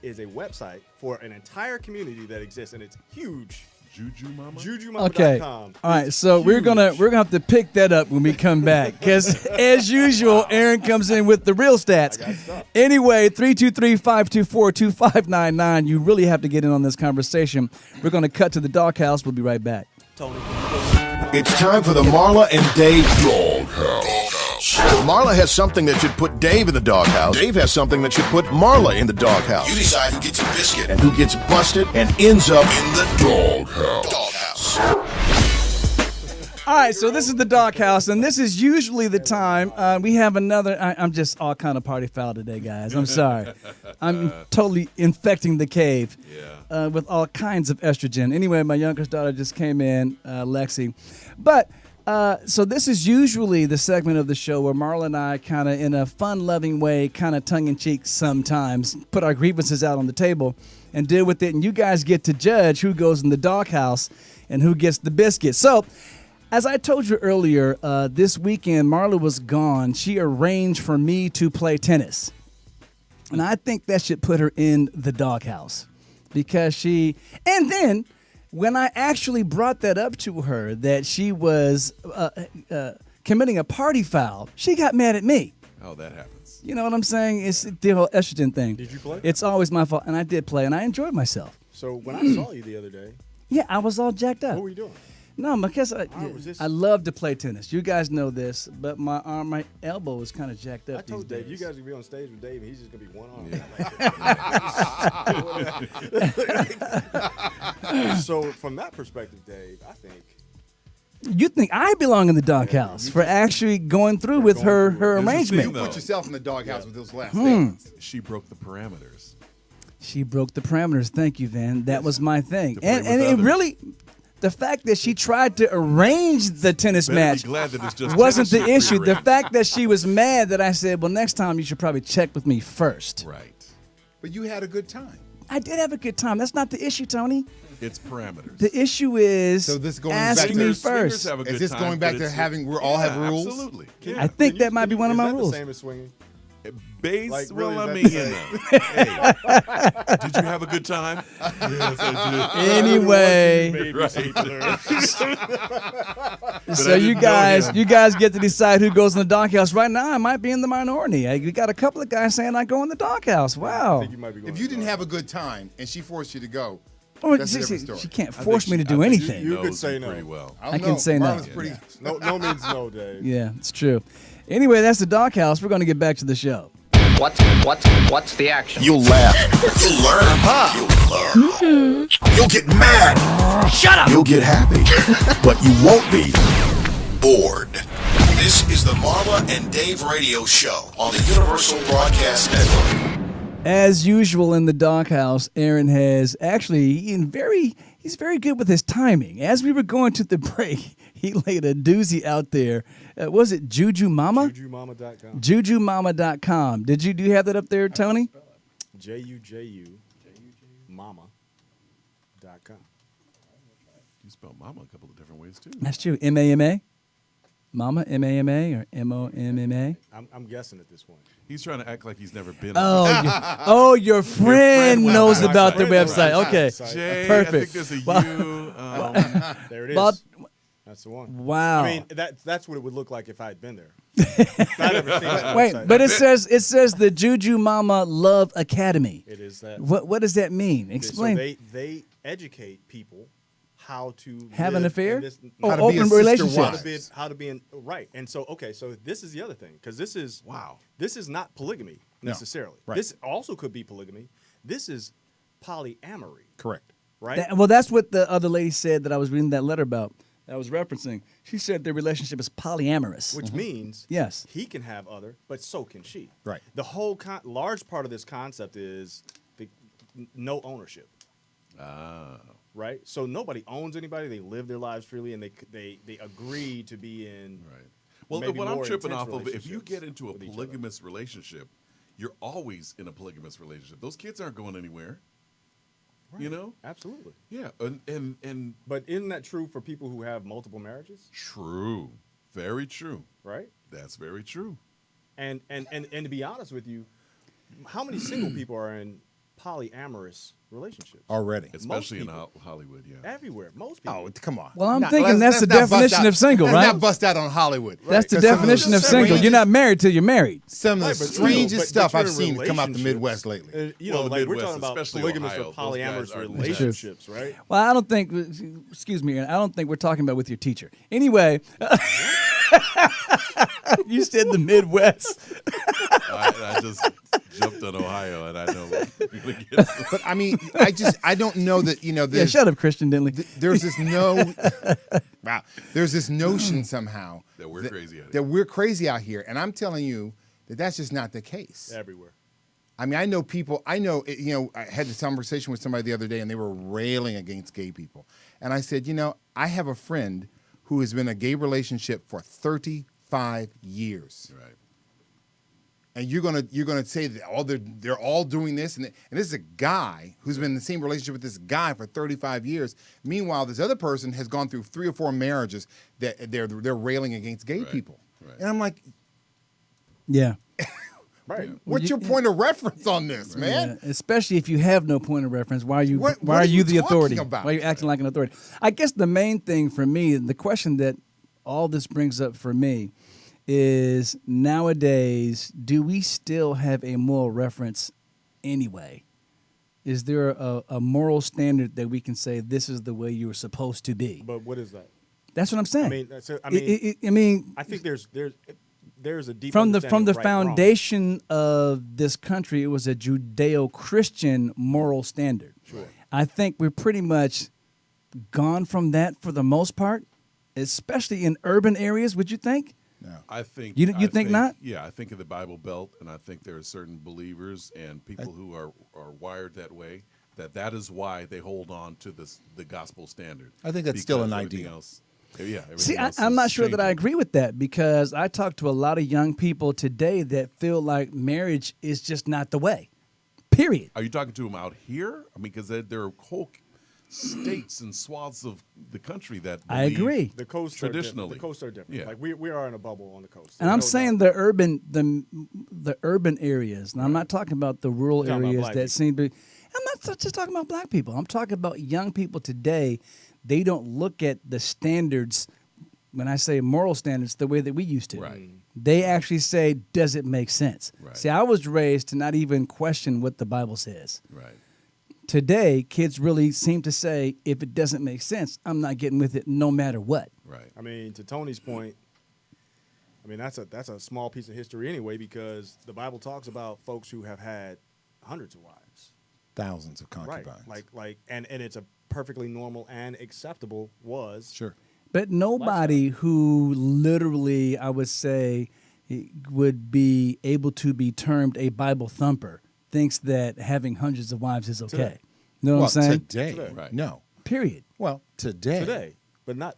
is a website for an entire community that exists, and it's huge. Juju Mama? Jujumama.com. Okay. All right. So we're gonna have to pick that up when we come back, because as usual, Aaron comes in with the real stats. Anyway, 323-524-2599. You really have to get in on this conversation. We're gonna cut to the doghouse. We'll be right back. Tony. It's time for the Marla and Dave Doghouse. doghouse. Marla has something that should put Dave in the doghouse. Dave has something that should put Marla in the doghouse. You decide who gets a biscuit and who gets busted and ends up in the doghouse. All right, so this is the doghouse, and this is usually the time we have another. I'm just all kind of party foul today, guys. I'm sorry. I'm totally infecting the cave with all kinds of estrogen. Anyway, my youngest daughter just came in, Lexi. But so this is usually the segment of the show where Marla and I kind of, in a fun-loving way, kind of tongue-in-cheek sometimes, put our grievances out on the table and deal with it, and you guys get to judge who goes in the doghouse and who gets the biscuit. So, as I told you earlier, this weekend, Marla was gone. She arranged for me to play tennis. And I think that should put her in the doghouse. Because she... And then, when I actually brought that up to her, that she was committing a party foul, she got mad at me. Oh, that happens. You know what I'm saying? It's the whole estrogen thing. Did you play? It's always my fault. And I did play, and I enjoyed myself. So when I saw you the other day, Yeah, I was all jacked up. what were you doing? No, because I resist. love to play tennis. You guys know this, but my elbow is kind of jacked up I told these Dave, you days. guys can be on stage with Dave, and he's just gonna be one arm. So from that perspective, Dave, I think You think I belong in the doghouse for actually going through with her Here's the thing, arrangement? though. Put yourself in the doghouse with those last statements. She broke the parameters. She broke the parameters. Thank you, Van. That was my thing. To play And with it others. really, the fact that she tried to arrange the tennis Better match be glad that it's just wasn't the tennis issue. The rearranged. fact that she was mad that I said, well, next time you should probably check with me first. Right. But you had a good time. I did have a good time. That's not the issue, Tony. It's parameters. The issue is So this going ask back to- me Swingers first. have a good Is this time, going back but to it's- having we all have Yeah, rules? Absolutely. I think that might be one of my is rules. that the same as swinging? Base, Like, well, really, I is mean, that hey, did you have a good time? Yes, I Anyway, did. Right. so I you didn't know him. guys get to decide who goes in the doghouse. Right now, I might be in the minority. We got a couple of guys saying I go in the doghouse. I Wow. think you might be going If you to didn't the have a good time and she forced you to go, Or that's a different story. she can't I force think me to she- do I think anything. she You could knows say you no. pretty well. I, don't I can know. say no. Marla's pretty. no means no, Dave. Yeah, it's true. Anyway, that's the doghouse. We're going to get back to the show. What's the action? You'll laugh. You'll learn. You'll learn. You'll get mad. Shut up! You'll get happy. But you won't be bored. This is the Marla and Dave radio show on the Universal Broadcast Network. As usual in the doghouse, Aaron has actually he's very good with his timing. As we were going to the break, he laid a doozy out there. Was it Juju Mama? JujuMama.com. JujuMama.com. Do you have that up there, Tony? JujuMama.com. You spell mama a couple of different ways, too. That's true. M-A-M-A? Mama, M-A-M-A or M-O-M-M-A? I'm guessing at this point. He's trying to act like he's never been Oh, your friend friend knows went about the on my website. website. Okay. Jay, I Perfect. think there's a Well- U. There it is. About- That's the one. Wow. I mean, that's what it would look like if I had been there. If I'd ever seen that Wait, website. but it says the Juju Mama Love Academy. It is that. What does that mean? Explain. So they educate people how to Have live an affair? in this, Oh, How to be a open sister relationship. wife. how to be in right. And so so this is the other thing, because this is Wow. This is not polygamy necessarily. Right. This also could be polygamy. This is polyamory, Correct. right? Well, that's what the other lady said that I was reading that letter about. That I was referencing. She said their relationship is polyamorous. Which means Yes. he can have other, but so can she. Right. The whole large part of this concept is no ownership. Right. So nobody owns anybody. They live their lives freely, and they agree to be in. Right. Well, maybe what I'm more tripping intense off of, if you get into a relationships with each other. polygamous relationship, you're always in a polygamous relationship. Those kids aren't going anywhere. You know? Absolutely. Yeah. And But isn't that true for people who have multiple marriages? true. Very true. Right. That's very true. And to be honest with you, how many single people are in polyamorous relationships? Already. Especially in people. Hollywood, yeah. Everywhere. Most people. Oh, come on. Well, I'm Nah, thinking that's the not bust definition out- of single, let's right? not bust out on Hollywood. That's the 'Cause some of definition of single. strangest- You're not married till you're married. Some of the Right, but strangest but stuff you're I've in seen come out the relationships. Midwest lately. You Well, know, the like we're Midwest, talking about especially polygamous Ohio, or those guys polyamorous are- relationships, right? Well, I don't think. Excuse me, Aaron, I don't think we're talking about with your teacher. Anyway, You said the Midwest. I just jumped on Ohio, and I know what we're gonna get. But I mean, I don't know that, Yeah, there's, shut up, Christian Dinley. there's this wow, there's this notion somehow That we're crazy out here. that we're crazy out here, and I'm telling you that that's just not the case. Everywhere. I mean, I know people. I had this conversation with somebody the other day, and they were railing against gay people, and I said, I have a friend who has been in a gay relationship for 35 years. Right. And you're gonna say that they're all doing this, and this is a guy who's been in the same relationship with this guy for 35 years. Meanwhile, this other person has gone through 3 or 4 marriages that they're railing against gay people. Right. And I'm like, Yeah. Right. what's your point of reference on this, man? Yeah, especially if you have no point of reference. Why are you? What why are are you you the talking authority? about? Why are you acting like an authority? I guess the main thing for me, the question that all this brings up for me, is nowadays, do we still have a moral reference anyway? Is there a moral standard that we can say this is the way you're supposed to be? But what is that? That's what I'm saying. I mean, I think there's a deep from the understanding of right and wrong. foundation of this country, it was a Judeo-Christian moral standard. Sure. I think we're pretty much gone from that for the most part, especially in urban areas. Would you think? No. I think You think not? Yeah, I think in the Bible Belt, and I think there are certain believers and people who are wired that way. That is why they hold on to the gospel standard. I think that's still an Because everything idea. else- yeah. See, everything else I'm is not sure that I changing. agree with that, because I talk to a lot of young people today that feel like marriage is just not the way. Period. Are you talking to them out here? I mean, because there are whole states and swaths of the country that I believe agree. The coasts traditionally. the coasts are different. Yeah. Like we are in a bubble on the coast. And I'm There's no saying doubt. the urban areas. And I'm not talking about the rural Talking about areas black that people. seem to be. I'm not just talking about black people. I'm talking about young people today. They don't look at the standards, when I say moral standards, the way that we used to. Right. They actually say, does it make sense? Right. See, I was raised to not even question what the Bible says. Right. Today, kids really seem to say, if it doesn't make sense, I'm not getting with it no matter what. Right. I mean, to Tony's point, I mean that's a small piece of history anyway, because the Bible talks about folks who have had hundreds of wives. Thousands of Right. concubines. Like and it's a perfectly normal and acceptable was. Sure. But nobody who literally, I would say, would be able to be termed a Bible thumper thinks that having hundreds of wives is okay. Today. You know what I'm saying? Today. Right. No. Period. Well, today. Today. But not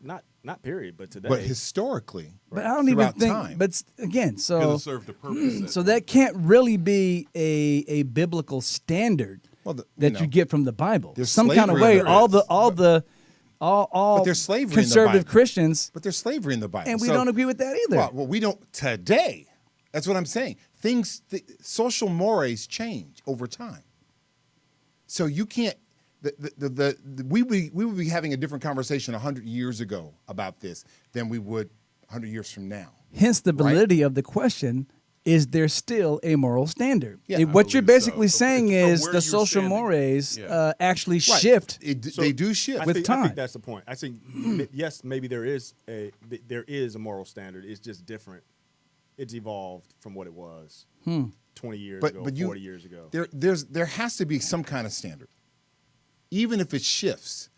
period, but today. But historically. But I don't even Throughout think. time. But again, Because so it served a purpose. so that can't really be a biblical standard Well, that you get from the Bible. There's Some kind of slavery way, in there. all there's slavery in the conservative Bible. Christians, But there's slavery in the Bible. and we So- don't agree with that either. Well, we don't today. That's what I'm saying. Social mores change over time. So you can't. We would be having a different conversation 100 years ago about this than we would 100 years from now. Hence the Right? validity of the question: is there still a moral standard? Yeah, I What you're believe so. basically saying From is where the you're social standing. mores Yeah. actually Right. shift. They do shift. I with think, time. I think that's the point. I think yes, maybe there is a moral standard. It's just different. It's evolved from what it was 20 years ago, 40 years ago. There has to be some kind of standard, even if it shifts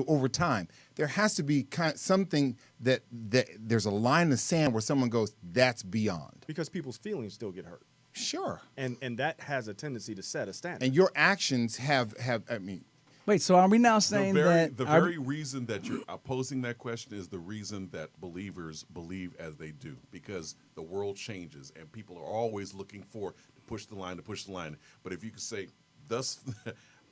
over time. There has to be something that there's a line in the sand where someone goes, "That's beyond." Because people's feelings still get hurt, Sure. and that has a tendency to set a standard. And your actions have. I mean, Wait, so are we now saying The that very reason that you're posing that question is the reason that believers believe as they do, because the world changes and people are always looking to push the line. But if you could say, thus,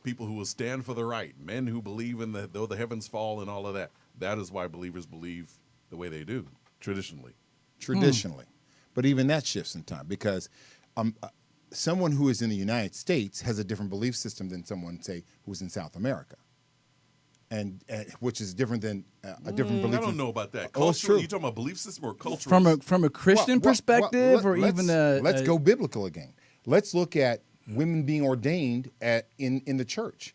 people who will stand for the right, men who believe in though the heavens fall and all of that, that is why believers believe the way they do, traditionally. But even that shifts in time because someone who is in the United States has a different belief system than someone, say, who's in South America, and which is different than a different belief. I don't know about that. Oh, it's Cultural, true. you talking about belief system or cultural? from a Christian perspective, or even let's go biblical again. Let's look at women being ordained in the church.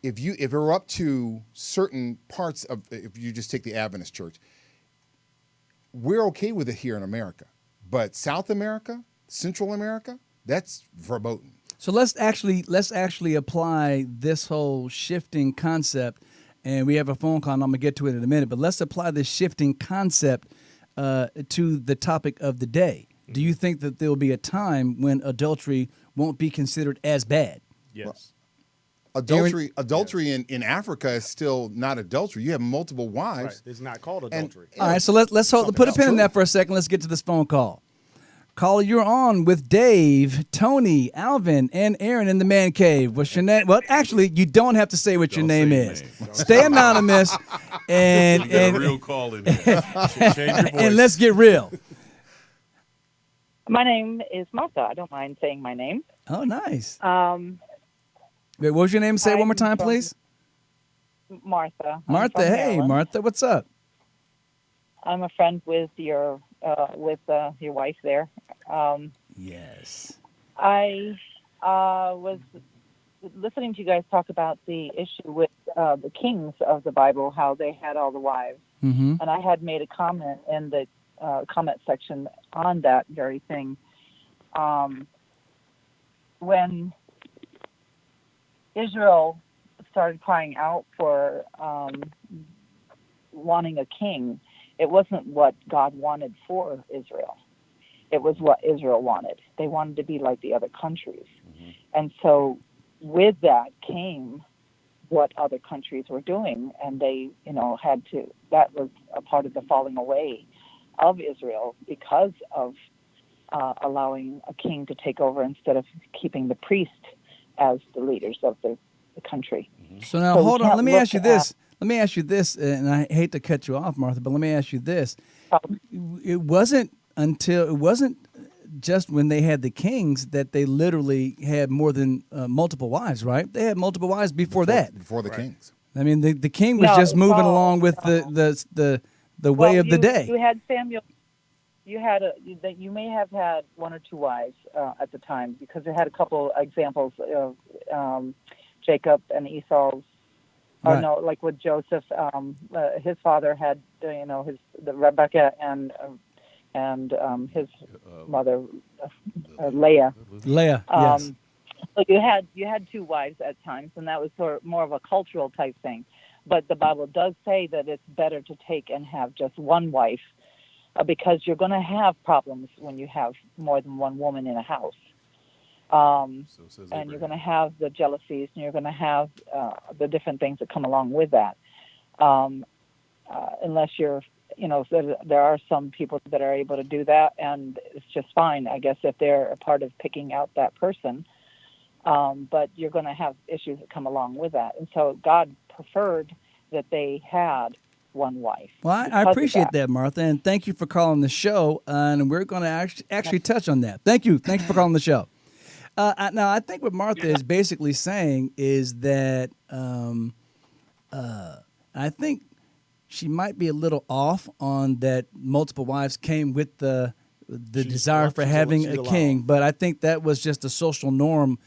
If it were up to certain parts of, if you just take the Adventist church, we're okay with it here in America. But South America, Central America, that's verboten. So let's actually apply this whole shifting concept, and we have a phone call, and I'm gonna get to it in a minute. But let's apply this shifting concept to the topic of the day. Do you think that there will be a time when adultery won't be considered as bad? Yes. Adultery in Africa is still not adultery. You have multiple wives. Right. It's not called adultery. All right, so let's put a pin in that for a second. Let's get to this phone call. Caller, you're on with Dave, Tony, Alvin, and Aaron in the Man Cave. What's your name? Well, actually, you don't have to say what your name is. Stay anonymous, and a real call in here. Change your voice. And let's get real. My name is Martha. I don't mind saying my name. Oh, nice. Wait, what was your name? Say it one more time, please. Martha. Martha, hey, Maryland. Martha, what's up? I'm a friend with your wife there. Yes. I was listening to you guys talk about the issue with the kings of the Bible, how they had all the wives. Mm-hmm. And I had made a comment in the comment section on that very thing. When Israel started crying out for wanting a king, it wasn't what God wanted for Israel. It was what Israel wanted. They wanted to be like the other countries. Mm-hmm. And so with that came what other countries were doing, and they, had to, that was a part of the falling away of Israel because of allowing a king to take over instead of keeping the priest as the leaders of the country. So now, hold on. Let me ask you this, and I hate to cut you off, Martha, but let me ask you this. It wasn't just when they had the kings that they literally had more than multiple wives, right? They had multiple wives before that. Before the kings. I mean, the king was just moving along with the way of the day. You had Samuel. You may have had one or two wives at the time, because they had a couple examples of Jacob and Esau's. Or no, like with Joseph, his father had the Rebecca and his mother Leah. Leah, yes. So you had two wives at times, and that was sort of more of a cultural type thing. But the Bible does say that it's better to take and have just one wife, because you're going to have problems when you have more than one woman in a house. And you're going to have the jealousies, and you're going to have the different things that come along with that. Unless you're, there are some people that are able to do that, and it's just fine, I guess, if they're a part of picking out that person. But you're going to have issues that come along with that. And so God preferred that they had one wife. Well, I appreciate that, Martha, and thank you for calling the show. And we're going to actually touch on that. Thank you for calling the show. Now, I think what Martha is basically saying is that I think she might be a little off on that multiple wives came with the desire for having a king, but I think that was just a social norm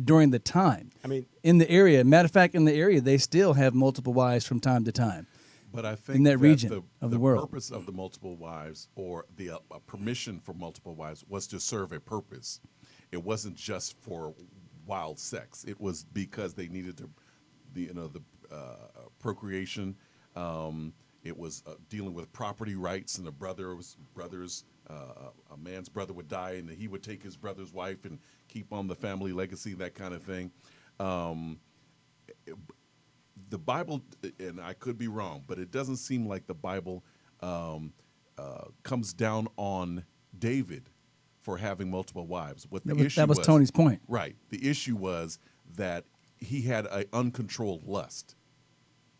during the time. I mean, in the area, matter of fact, in the area, they still have multiple wives from time to time. But I think in that region of the world, the purpose of the multiple wives, or the permission for multiple wives, was to serve a purpose. It wasn't just for wild sex. It was because they needed the procreation. It was dealing with property rights, and the brothers. A man's brother would die, and he would take his brother's wife and keep on the family legacy, that kind of thing. The Bible, and I could be wrong, but it doesn't seem like the Bible comes down on David for having multiple wives. That was Tony's point. Right. The issue was that he had an uncontrolled lust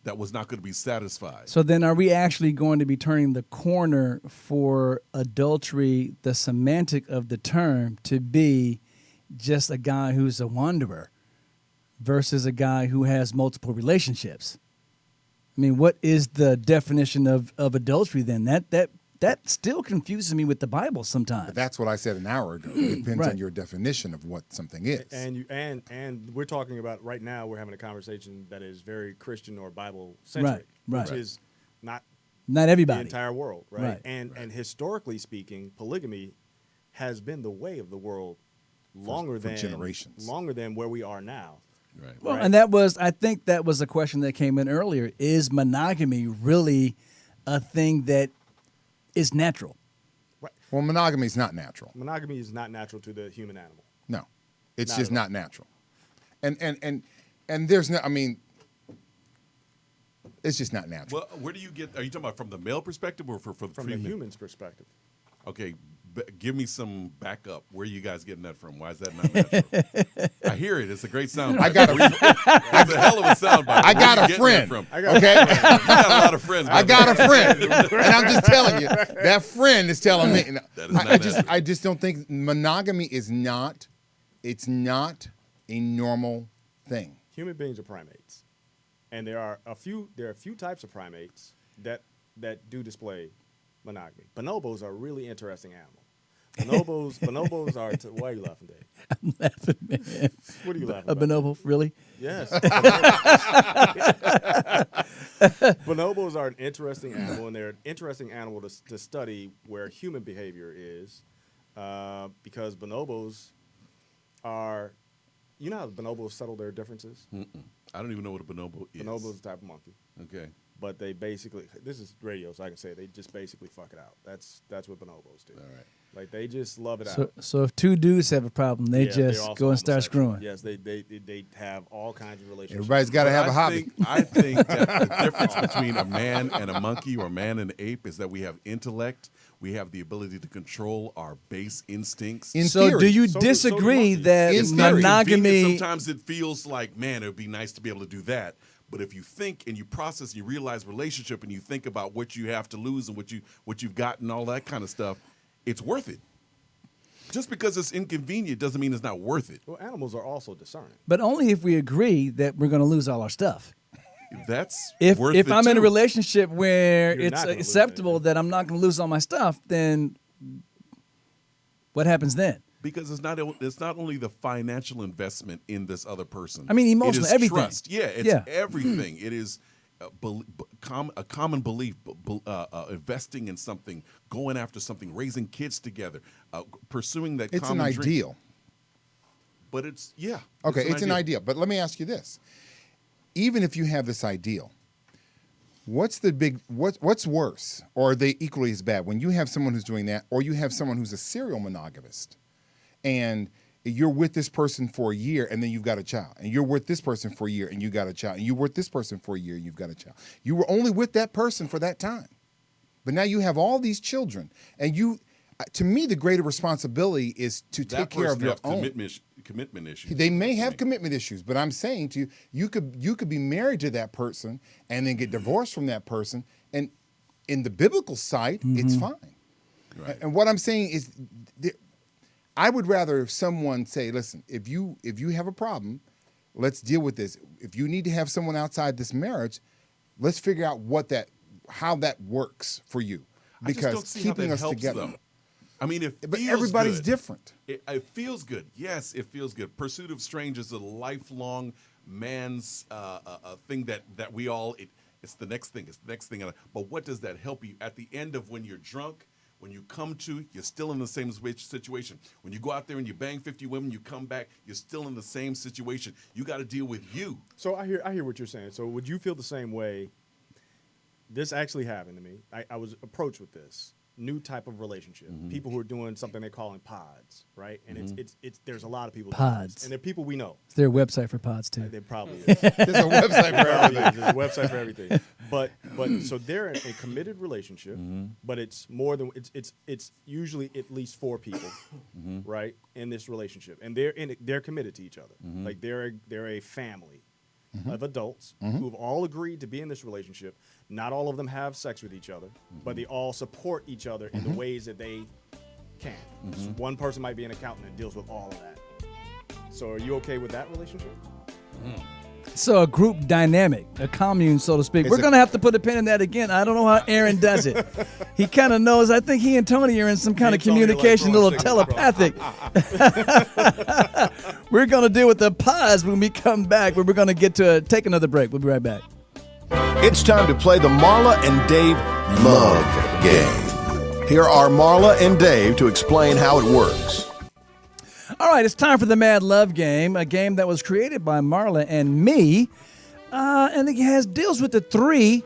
that was not going to be satisfied. So then are we actually going to be turning the corner for adultery, the semantic of the term, to be just a guy who's a wanderer versus a guy who has multiple relationships? I mean, what is the definition of adultery then? That still confuses me with the Bible sometimes. But that's what I said an hour ago. It depends on your definition of what something is. And we're talking about right now, we're having a conversation that is very Christian or Bible centric, right. which is not Not everybody. The entire world, right? Right. And historically speaking, polygamy has been the way of the world longer for than generations. Longer than where we are now. Right. Well, Right. and I think that was a question that came in earlier. Is monogamy really a thing that is natural? Well, monogamy is not natural. Monogamy is not natural to the human animal. No, it's Not just at all. not natural. And there's no. I mean, it's just not natural. Well, where do you get? Are you talking about from the male perspective or for From the female? human's perspective. Okay, give me some backup. Where are you guys getting that from? Why is that not natural? I hear it. It's a great sound. I got a- It's a hell of a sound bite. I got Where a you getting friend. that from? I got Okay, You got a lot of friends. I got a friend, and I'm just telling you, that friend is telling me. That is not I just don't think monogamy is not. It's not a normal thing. Human beings are primates, and there are a few types of primates that do display monogamy. Bonobos are a really interesting animal. Bonobos are. Why are you laughing, Dave? I'm laughing, man. What are you laughing A about? bonobo, really? Yes. Bonobos are an interesting animal, and they're an interesting animal to study where human behavior is, because bonobos are. You know how bonobos settle their differences? I don't even know what a bonobo is. Bonobo is a type of monkey. Okay. But they basically, this is radio, so I can say they just basically fuck it out. That's what bonobos do. All right. Like they just love it So, out. so if two dudes have a problem, they Yeah, they're just also go and start homosexual. screwing. Yes, they have all kinds of relationships. Everybody's got to have a hobby. I think that the difference between a man and a monkey or a man and an ape is that we have intellect. We have the ability to control our base instincts. In So theory. do you So disagree do monkeys. that In theory. monogamy? Sometimes it feels like, man, it would be nice to be able to do that. But if you think and you process and you realize relationship and you think about what you have to lose and what you've got and all that kind of stuff, it's worth it. Just because it's inconvenient doesn't mean it's not worth it. Well, animals are also discerning. But only if we agree that we're going to lose all our stuff. That's If worth if it I'm in a too. relationship where You're it's not gonna lose acceptable anything. that I'm not going to lose all my stuff, then what happens then? Because it's not only the financial investment in this other person. I mean, emotional, it is everything. Trust. Yeah, it's Yeah. everything. It is a common belief, investing in something, going after something, raising kids together, pursuing that. It's an common dream. ideal. But it's Okay, it's an ideal. But let me ask you this: even if you have this ideal, what's worse, or are they equally as bad? When you have someone who's doing that, or you have someone who's a serial monogamist, and you're with this person for a year, and then you've got a child, and you're with this person for a year, and you got a child, and you're with this person for a year, and you've got a child. You were only with that person for that time, but now you have all these children, and you. To me, the greater responsibility is to take care of your own. Commitment issues. They may have commitment issues, but I'm saying to you, you could be married to that person and then get divorced from that person, and in the biblical side, it's fine. Right. And what I'm saying is, I would rather someone say, "Listen, if you have a problem, let's deal with this. If you need to have someone outside this marriage, let's figure out how that works for you." I just Because don't see keeping how that us helps, together. though. I mean, But everybody's good. different. It feels good. Yes, it feels good. Pursuit of Strange is a lifelong man's thing that we all. It's the next thing. It's the next thing. But what does that help you at the end of when you're drunk? When you come to, you're still in the same situation. When you go out there and you bang 50 women, you come back, you're still in the same situation. You got to deal with you. So I hear what you're saying. So would you feel the same way? This actually happened to me. I was approached with this new type of relationship. People who are doing something they're calling pods, right? And it's there's a lot of people doing Pods. this. And they're people we know. Is there a website for pods too? There probably is. There's a website for everything. There's a website for everything. But so they're in a committed relationship, but it's more than it's usually at least 4 people, right, in this relationship, and they're committed to each other. Like they're a family of adults who've all agreed to be in this relationship. Not all of them have sex with each other, but they all support each other in the ways that they can. So one person might be an accountant and deals with all of that. So are you okay with that relationship? So a group dynamic, a commune, so to speak. We're going to have to put a pin in that again. I don't know how Aaron does it. He kind of knows. I think he and Tony are in some kind of communication, a little telepathic. We're going to deal with the pods when we come back. We're going to take another break. We'll be right back. It's time to play the Marla and Dave Love Game. Here are Marla and Dave to explain how it works. All right, it's time for the MaD Love Game, a game that was created by Marla and me, and it deals with the three,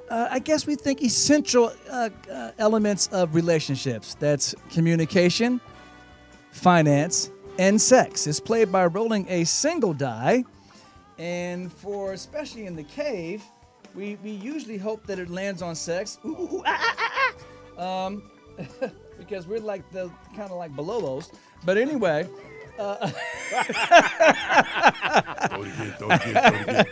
I guess we think, essential elements of relationships. That's communication, finance, and sex. It's played by rolling a single die, and for especially in the cave, we usually hope that it lands on sex. Because we're like the kind of like Bololos. But anyway, Throw it again.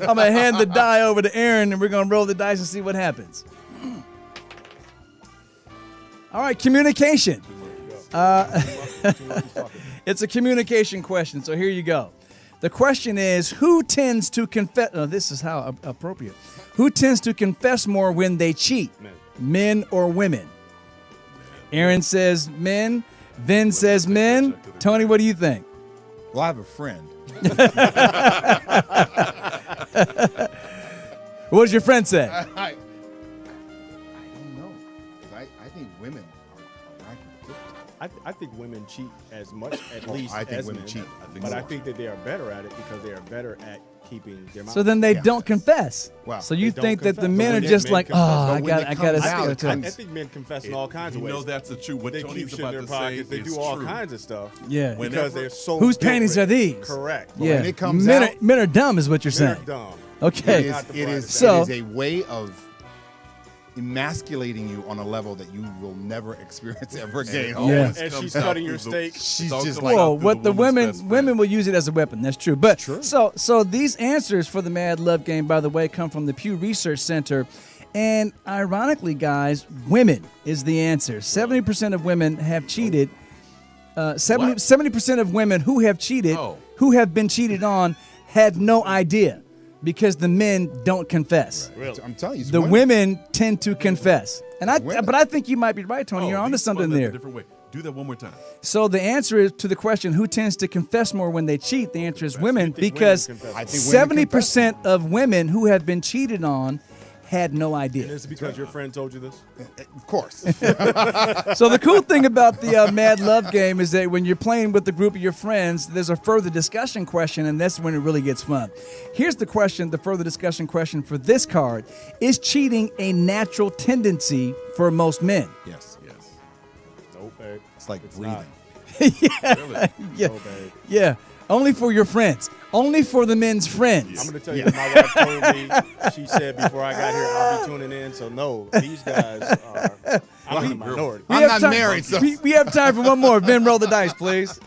I'm gonna hand the die over to Aaron, and we're gonna roll the dice and see what happens. All right, communication. It's a communication question, so here you go. The question is, who tends to confess? Oh, this is how appropriate. Who tends to confess more when they cheat? Men or women? Aaron says men. Vin says men. Tony, what do you think? Well, I have a friend. What does your friend say? I don't know. 'Cause I think women are right. I think women cheat as much, at least I think as women men. cheat. But I think that they are better at it because they are better at keeping their mouth. So then they don't confess. Wow. So you They don't think that the confess. men But are when just men like, confess- oh, but I when got it to comes stick out, it to him. I think men confess in all kinds of You ways. know that's the truth. What They Tony's keep shit in about their to say pockets. They is do all true. kinds of stuff. Yeah. Because they're so Whose panties are different. these? Correct. Yeah. when it comes men, out- men are dumb, is what you're Men are saying. dumb. Okay. It is So- a way of emasculating you on a level that you will never experience ever again. Yeah. And she's cutting your steak. She's all just comes like, out Well, through what the woman's best women friend. will use it as a weapon. That's true. But True. so these answers for the MaD Love Game, by the way, come from the Pew Research Center, and ironically, guys, women is the answer. 70% of women have cheated. 70% of women who have cheated, Oh. who have been cheated on, had no idea because the men don't confess. Really? I'm telling you, it's The women tend to confess, and women. but I think you might be right, Tony. You're onto these something spun that a there. different way. Do that one more time. So the answer is to the question, who tends to confess more when they cheat? The answer is women, think women because confess I think women 70% of women who have been cheated on had no And idea. is it because your friend told you this? Of course. So the cool thing about the MaD Love Game is that when you're playing with a group of your friends, there's a further discussion question, and that's when it really gets fun. Here's the question, the further discussion question for this card. Is cheating a natural tendency for most men? Yes. Yes. Nope, babe. It's like It's breathing. not. Really? Yeah. No, babe. Yeah. Only for your friends. Only for the men's friends. I'm going to tell you what my wife told me. She said before I got here, I'll be tuning in. So, no, these guys are, I'm in the minority. We I'm have not time- married, so We have time for one more. Ben, roll the dice, please.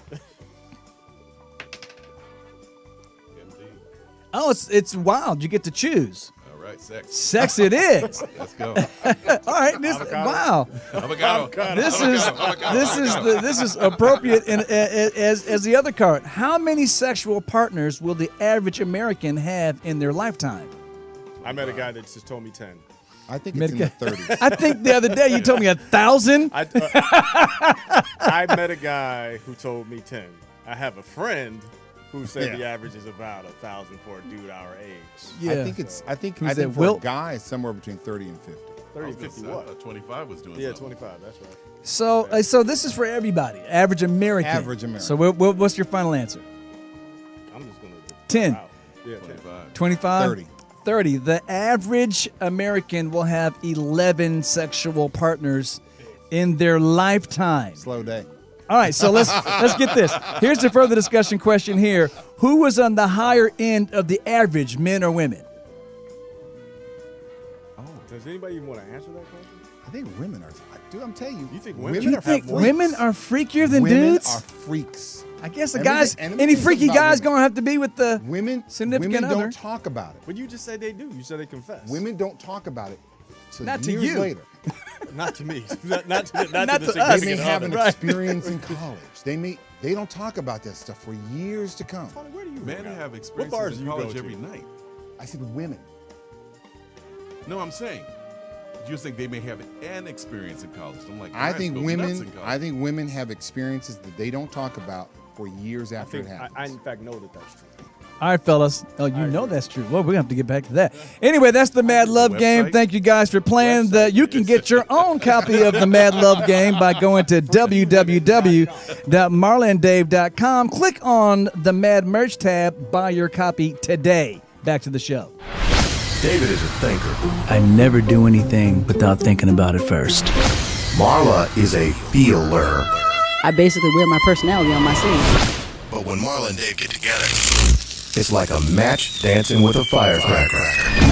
Oh, it's wild. You get to choose. All right, sex. Sex it is. Let's go. All right. Wow. Avocado. This is appropriate as the other card. How many sexual partners will the average American have in their lifetime? I met a guy that just told me 10. I think it's in the 30s. I think the other day you told me 1,000. I met a guy who told me 10. I have a friend who said the average is about 1,000 for a dude our age. Yeah. I think Who's that, for Wilt? a guy, it's somewhere between 30 and 50. 30, 50 what? 25 was doing Yeah, something. 25. That's right. So this is for everybody. Average American. Average American. So what's your final answer? I'm just going to 10. Wow. Yeah, 25. 25? 30. 30. The average American will have 11 sexual partners in their lifetime. Slow day. All right, so let's get this. Here's the further discussion question here. Who was on the higher end of the average, men or women? Does anybody even want to answer that question? I think women are. Dude, I'm telling you. You think women women You have think more- women are freakier than women dudes? are freaks. I guess the And let me guys, and let me any tell you freaky something about guy's women. going to have to be with the Women, significant women other. don't talk about it. But you just said they do. You said they confess. Women don't talk about it till Not to years you. later. Not to me. not to the Not to us. They may significant have other. an experience in college. They don't talk about that stuff for years to come. Tony, where do you Men go? have What experiences bars in do you college go every to? night. I said women. No, I'm saying. You think they may have an experience in college. I'm like, I guys think go nuts in women. college. I think women have experiences that they don't talk about for years I after it think happens. I in fact know that that's true. All right, fellas. Oh, you know that's true. Well, we're going to have to get back to that. Anyway, that's the Mad Love Game. Thank you guys for playing. You can get your own copy of the Mad Love Game by going to www.marlandave.com. Click on the Mad Merch tab. Buy your copy today. Back to the show. David is a thinker. I never do anything without thinking about it first. Marla is a feeler. I basically wear my personality on my sleeve. But when Marla and Dave get together, it's like a match dancing with a firecracker.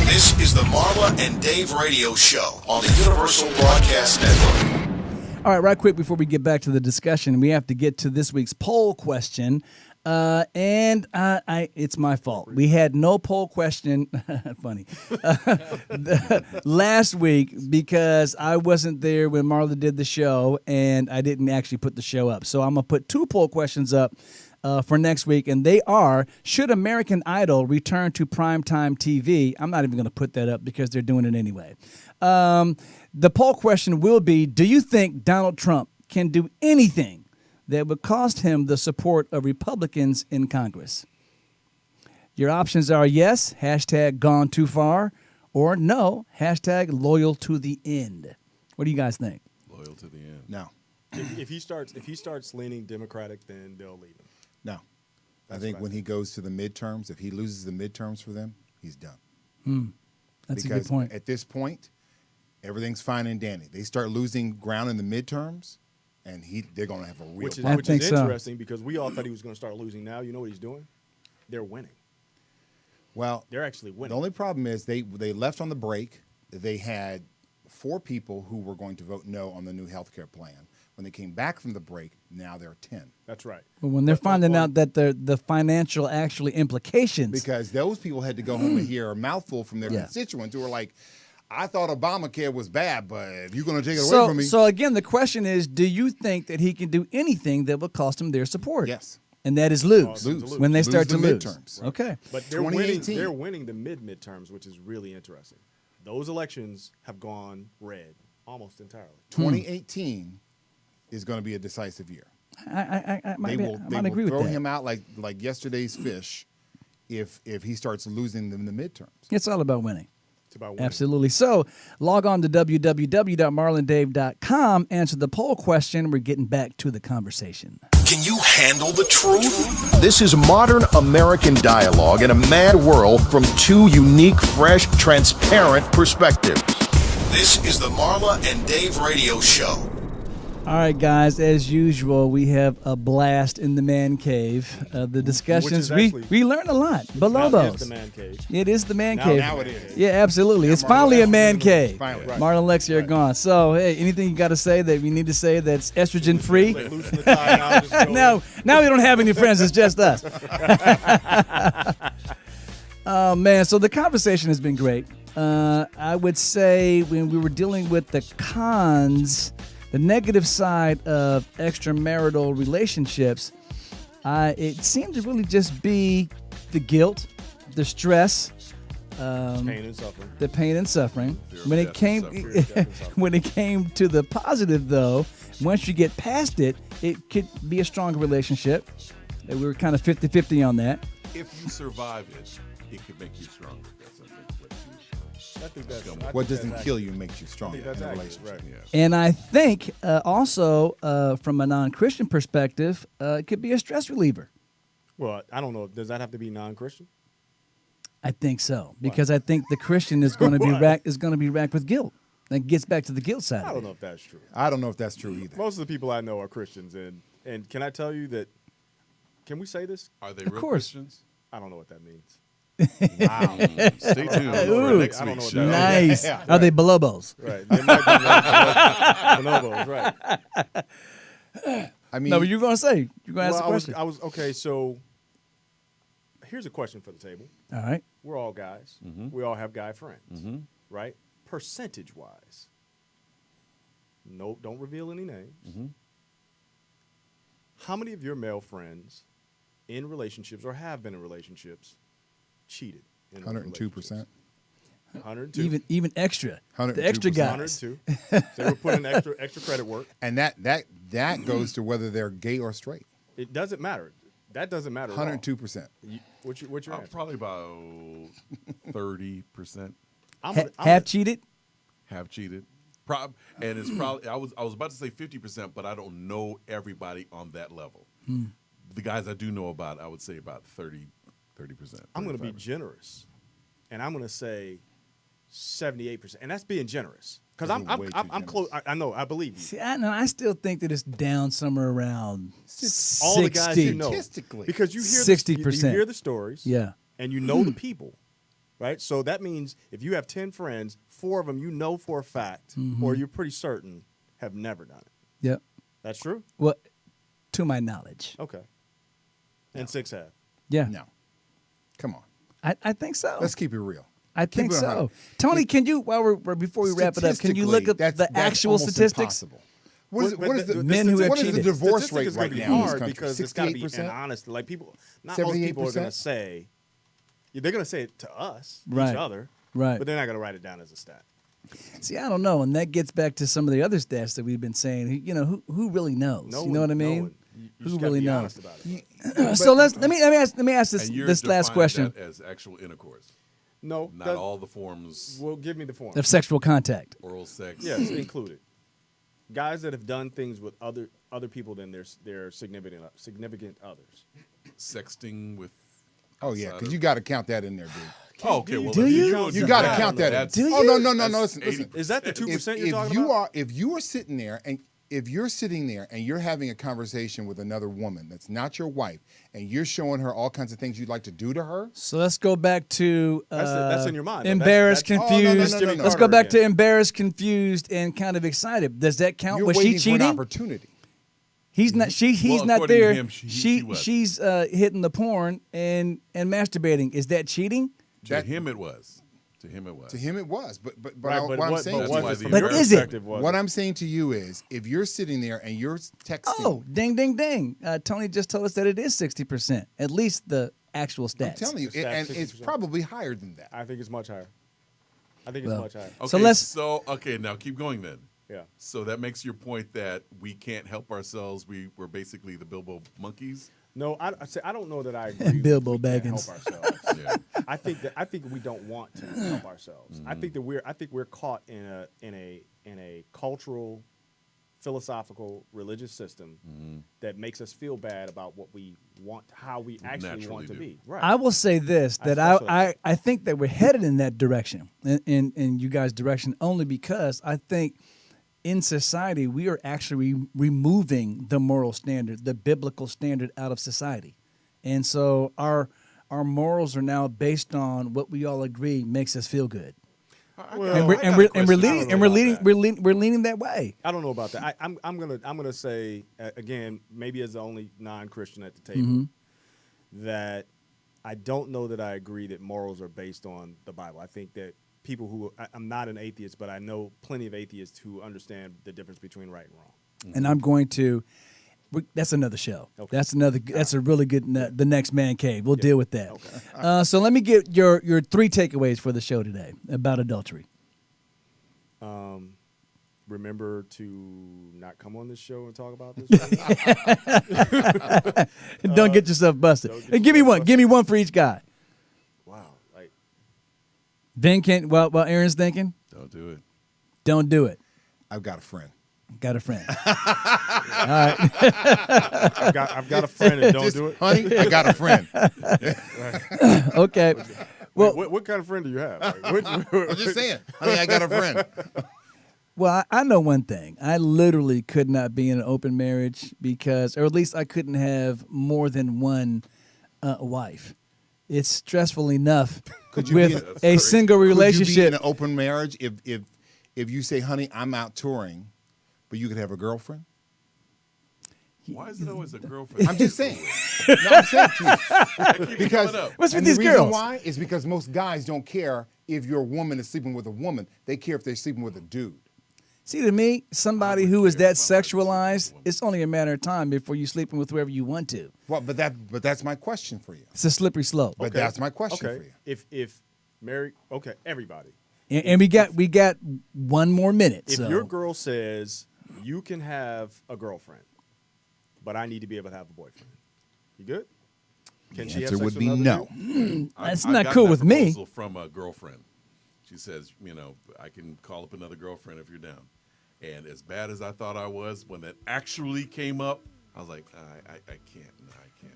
This is the Marla and Dave radio show on the Universal Broadcast Network. All right, right quick before we get back to the discussion, we have to get to this week's poll question. It's my fault. We had no poll question. Funny. Last week because I wasn't there when Marla did the show and I didn't actually put the show up. So I'm going to put 2 poll questions up for next week, and they are, should American Idol return to primetime TV? I'm not even going to put that up because they're doing it anyway. The poll question will be, do you think Donald Trump can do anything that would cost him the support of Republicans in Congress? Your options are yes, hashtag gone too far, or no, hashtag loyal to the end. What do you guys think? Loyal to the end. No. If he starts leaning Democratic, then they'll leave him. No. I think when he goes to the midterms, if he loses the midterms for them, he's done. That's because a good point. At this point, everything's fine and dandy. They start losing ground in the midterms, and they're going to have a real problem. Which is interesting because we all thought he was going to start losing. Now, you know what he's doing? They're winning. Well, they're actually winning. The only problem is they left on the break. They had 4 people who were going to vote no on the new health care plan. When they came back from the break, now there are 10. That's right. Well, when they're finding out that the financial actually implications. Because those people had to go home and hear a mouthful from their constituents who were like, I thought Obamacare was bad, but if you're going to take it away from me. So again, the question is, do you think that he can do anything that will cost him their support? Yes. And that is lose. When they start to lose. Midterms. Right. Okay. But they're winning the midterms, which is really interesting. Those elections have gone red almost entirely. 2018 is going to be a decisive year. I might agree with that. Throw him out like yesterday's fish if he starts losing them in the midterms. It's all about winning. It's about winning. Absolutely. So log on to www.marlandave.com, answer the poll question. We're getting back to the conversation. Can you handle the truth? This is modern American dialogue in a mad world from 2 unique, fresh, transparent perspectives. This is the Marla and Dave radio show. All right, guys, as usual, we have a blast in the man cave. The discussions, we learn a lot below those. It is the man cave. It is the man cave. Now it is. Yeah, absolutely. It's finally a man cave. Finally. Right. Marla and Lexi are gone. So, hey, anything you got to say that we need to say that's estrogen free? Loosen the tie now we don't have any friends. It's just us. Oh, man. So the conversation has been great. I would say when we were dealing with the cons, the negative side of extramarital relationships, it seemed to really just be the guilt, the stress, the pain and suffering. When it came to the positive, though, once you get past it, it could be a stronger relationship. We were kind of 50-50 on that. If you survive it, it could make you stronger. What doesn't kill you makes you stronger in a relationship. Right. Yeah. And I think also from a non-Christian perspective, it could be a stress reliever. Well, I don't know. Does that have to be non-Christian? I think so, because I think the Christian is going to be racked with guilt. That gets back to the guilt side. I don't know if that's true. I don't know if that's true either. Most of the people I know are Christians, and can I tell you that? Can we say this? Are they Of real course. Christians? I don't know what that means. Wow. Stay tuned for next I don't know week's what show. that Nice. Yeah. Are they balobos? Right. They might be bonobos, right. I mean, No, but you're going to say. You're going to ask the Well, question. I was okay. So here's a question for the table. All right. We're all guys. We all have guy friends, right? Percentage-wise, no, don't reveal any names. How many of your male friends in relationships or have been in relationships cheated? 102%. 102. Even extra. 102%. The extra guys. 102. So they were putting extra credit work. And that goes to whether they're gay or straight. It doesn't matter. That doesn't matter. at all. 102%. What's your answer? Probably about 30%. Half cheated? Have cheated. And it's probably I was about to say 50%, but I don't know everybody on that level. The guys I do know about, I would say about 30%. I'm going to be generous, and I'm going to say 78%, and that's being generous because I'm close. I know, I believe you. See, I still think that it's down somewhere around All the guys you know, statistically, because you hear 60%. You hear the stories, Yeah. and you know the people, right? So that means if you have 10 friends, 4 of them you know for a fact, or you're pretty certain, have never done it. Yep. That's true. Well, to my knowledge. Okay. And 6 have. Yeah. No. Come on. I think so. Let's keep it real. I think it so. 100. Tony, can you, before we wrap it up, can you look up Statistically, the that's actual almost statistics? impossible. What is the men who have what is the cheated? divorce Statistic rate is gonna right be now in this hard country? because it's got to be 68%? an honest. Like people, not most people are going to 78%? say. They're going to say it to us, Right. each other, Right. but they're not going to write it down as a stat. See, I don't know, and that gets back to some of the other stats that we've been saying. You know, who really knows? No You know what I one- no mean? one. You Who just gotta really be knows? honest about it. So let me ask And you're this last defining question that as actual intercourse. No, Not all the forms. Well, give me the form. of sexual contact. Oral sex. Yes, included. Guys that have done things with other people than their significant others. Sexting with. Oh yeah, because you got to count that in there, dude. Oh, okay. Well, Do if you? go You to got to that, count that in. that's- Do Oh you? no. That's Listen. Is that the 2% you're If talking you about? if you are sitting there and if you're sitting there and you're having a conversation with another woman that's not your wife and you're showing her all kinds of things you'd like to do to her, So let's go back to That's in your mind, though. Embarrassed, That's- Oh, no, no, confused. no, no, no. Let's go back again. to embarrassed, confused, and kind of excited. Does that count? you're Was waiting she for an cheating? opportunity. He's not. He's Well, not according to there. him, she was. She's hitting the porn and masturbating. Is that cheating? To him it was. To him it was. To him, it was. But Right, what I'm saying, but to what you is is it? But your is it? perspective was what I'm saying to you is, if you're sitting there and you're texting, Oh, ding, ding, ding! Tony just told us that it is 60%, at least the actual stats. I'm telling you, The stats, and it's 60%. probably higher than that. I think it's much higher. I think it's Well, much higher. Okay, So let's- okay, now keep going then. Yeah. So that makes your point that we can't help ourselves. We're basically the Bilbo monkeys. No, I don't know that I agree. Bilbo we can't Baggins. help ourselves. Yeah. I think we don't want to help ourselves. I think that we're caught in a cultural, philosophical, religious system that makes us feel bad about what we want, how we actually Naturally want to do. be. Right. I will say this: that I think that we're headed in that direction, in you guys' direction, only because I think in society we are actually removing the moral standard, the biblical standard, out of society, and so our morals are now based on what we all agree makes us feel good, and we're leaning that way. I don't know about that. I'm gonna say again, maybe as the only non-Christian at the table, that I don't know that I agree that morals are based on the Bible. I think that people who I'm not an atheist, but I know plenty of atheists who understand the difference between right and wrong. And I'm going to. That's another show. Okay. That's a really good. The next man cave. We'll deal with that. Okay. So let me get your 3 takeaways for the show today about adultery. Remember to not come on this show and talk about this. Don't get yourself busted. And give me one. Give me one for each guy. Wow. Like Ben can. While Aaron's thinking, Don't do it. don't do it. I've got a friend. Got a friend. I've got a friend and don't Just, do it. honey, I got a friend. Okay. Well, What kind of friend do you have? Like, I'm just saying, honey, I got a friend. Well, I know one thing. I literally could not be in an open marriage because, or at least I couldn't have more than one wife. It's stressful enough Could you with be a single Could you be relationship. in an open marriage if you say, honey, I'm out touring, but you could have a girlfriend? Why is it always a girlfriend? I'm just saying. No, I'm saying to you. Because What's with and these the reason girls? why is because most guys don't care if your woman is sleeping with a woman. They care if they're sleeping with a dude. See, to me, somebody who is that sexualized, it's only a matter of time before you're sleeping with whoever you want to. Well, but that's my question for you. It's a slippery slope. But that's my question for you. If Mary, everybody. And we got one more minute. If so. your girl says you can have a girlfriend, but I need to be able to have a boyfriend, you good? Can The she have answer sex would with be another no. dude? That's I not got cool that with me. proposal from a girlfriend. She says, I can call up another girlfriend if you're down. And as bad as I thought I was, when that actually came up, I was like, I can't. No, I can't.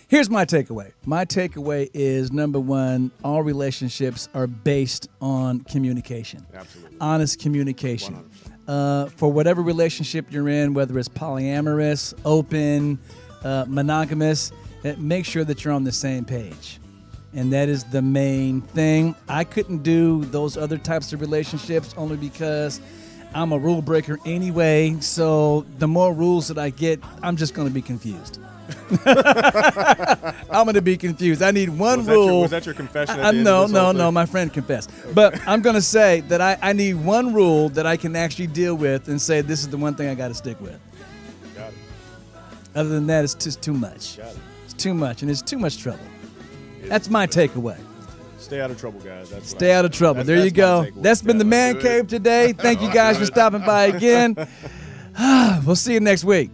Here's my takeaway. My takeaway is, number one, all relationships are based on communication. Absolutely. Honest communication. For whatever relationship you're in, whether it's polyamorous, open, monogamous, make sure that you're on the same page. And that is the main thing. I couldn't do those other types of relationships only because I'm a rule breaker anyway. So the more rules that I get, I'm just going to be confused. I'm going to be confused. I need one rule. Was that your confession? At the end No, of this whole no. thing? My friend confessed. But I'm going to say that I need one rule that I can actually deal with and say this is the one thing I got to stick with. Got it. Other than that, it's just too much. Got it. It's too much, and it's too much trouble. That's my takeaway. Stay out of trouble, guys. That's Stay out of trouble. There you go. That's been the Man Cave today. Thank you guys for stopping by again. We'll see you next week.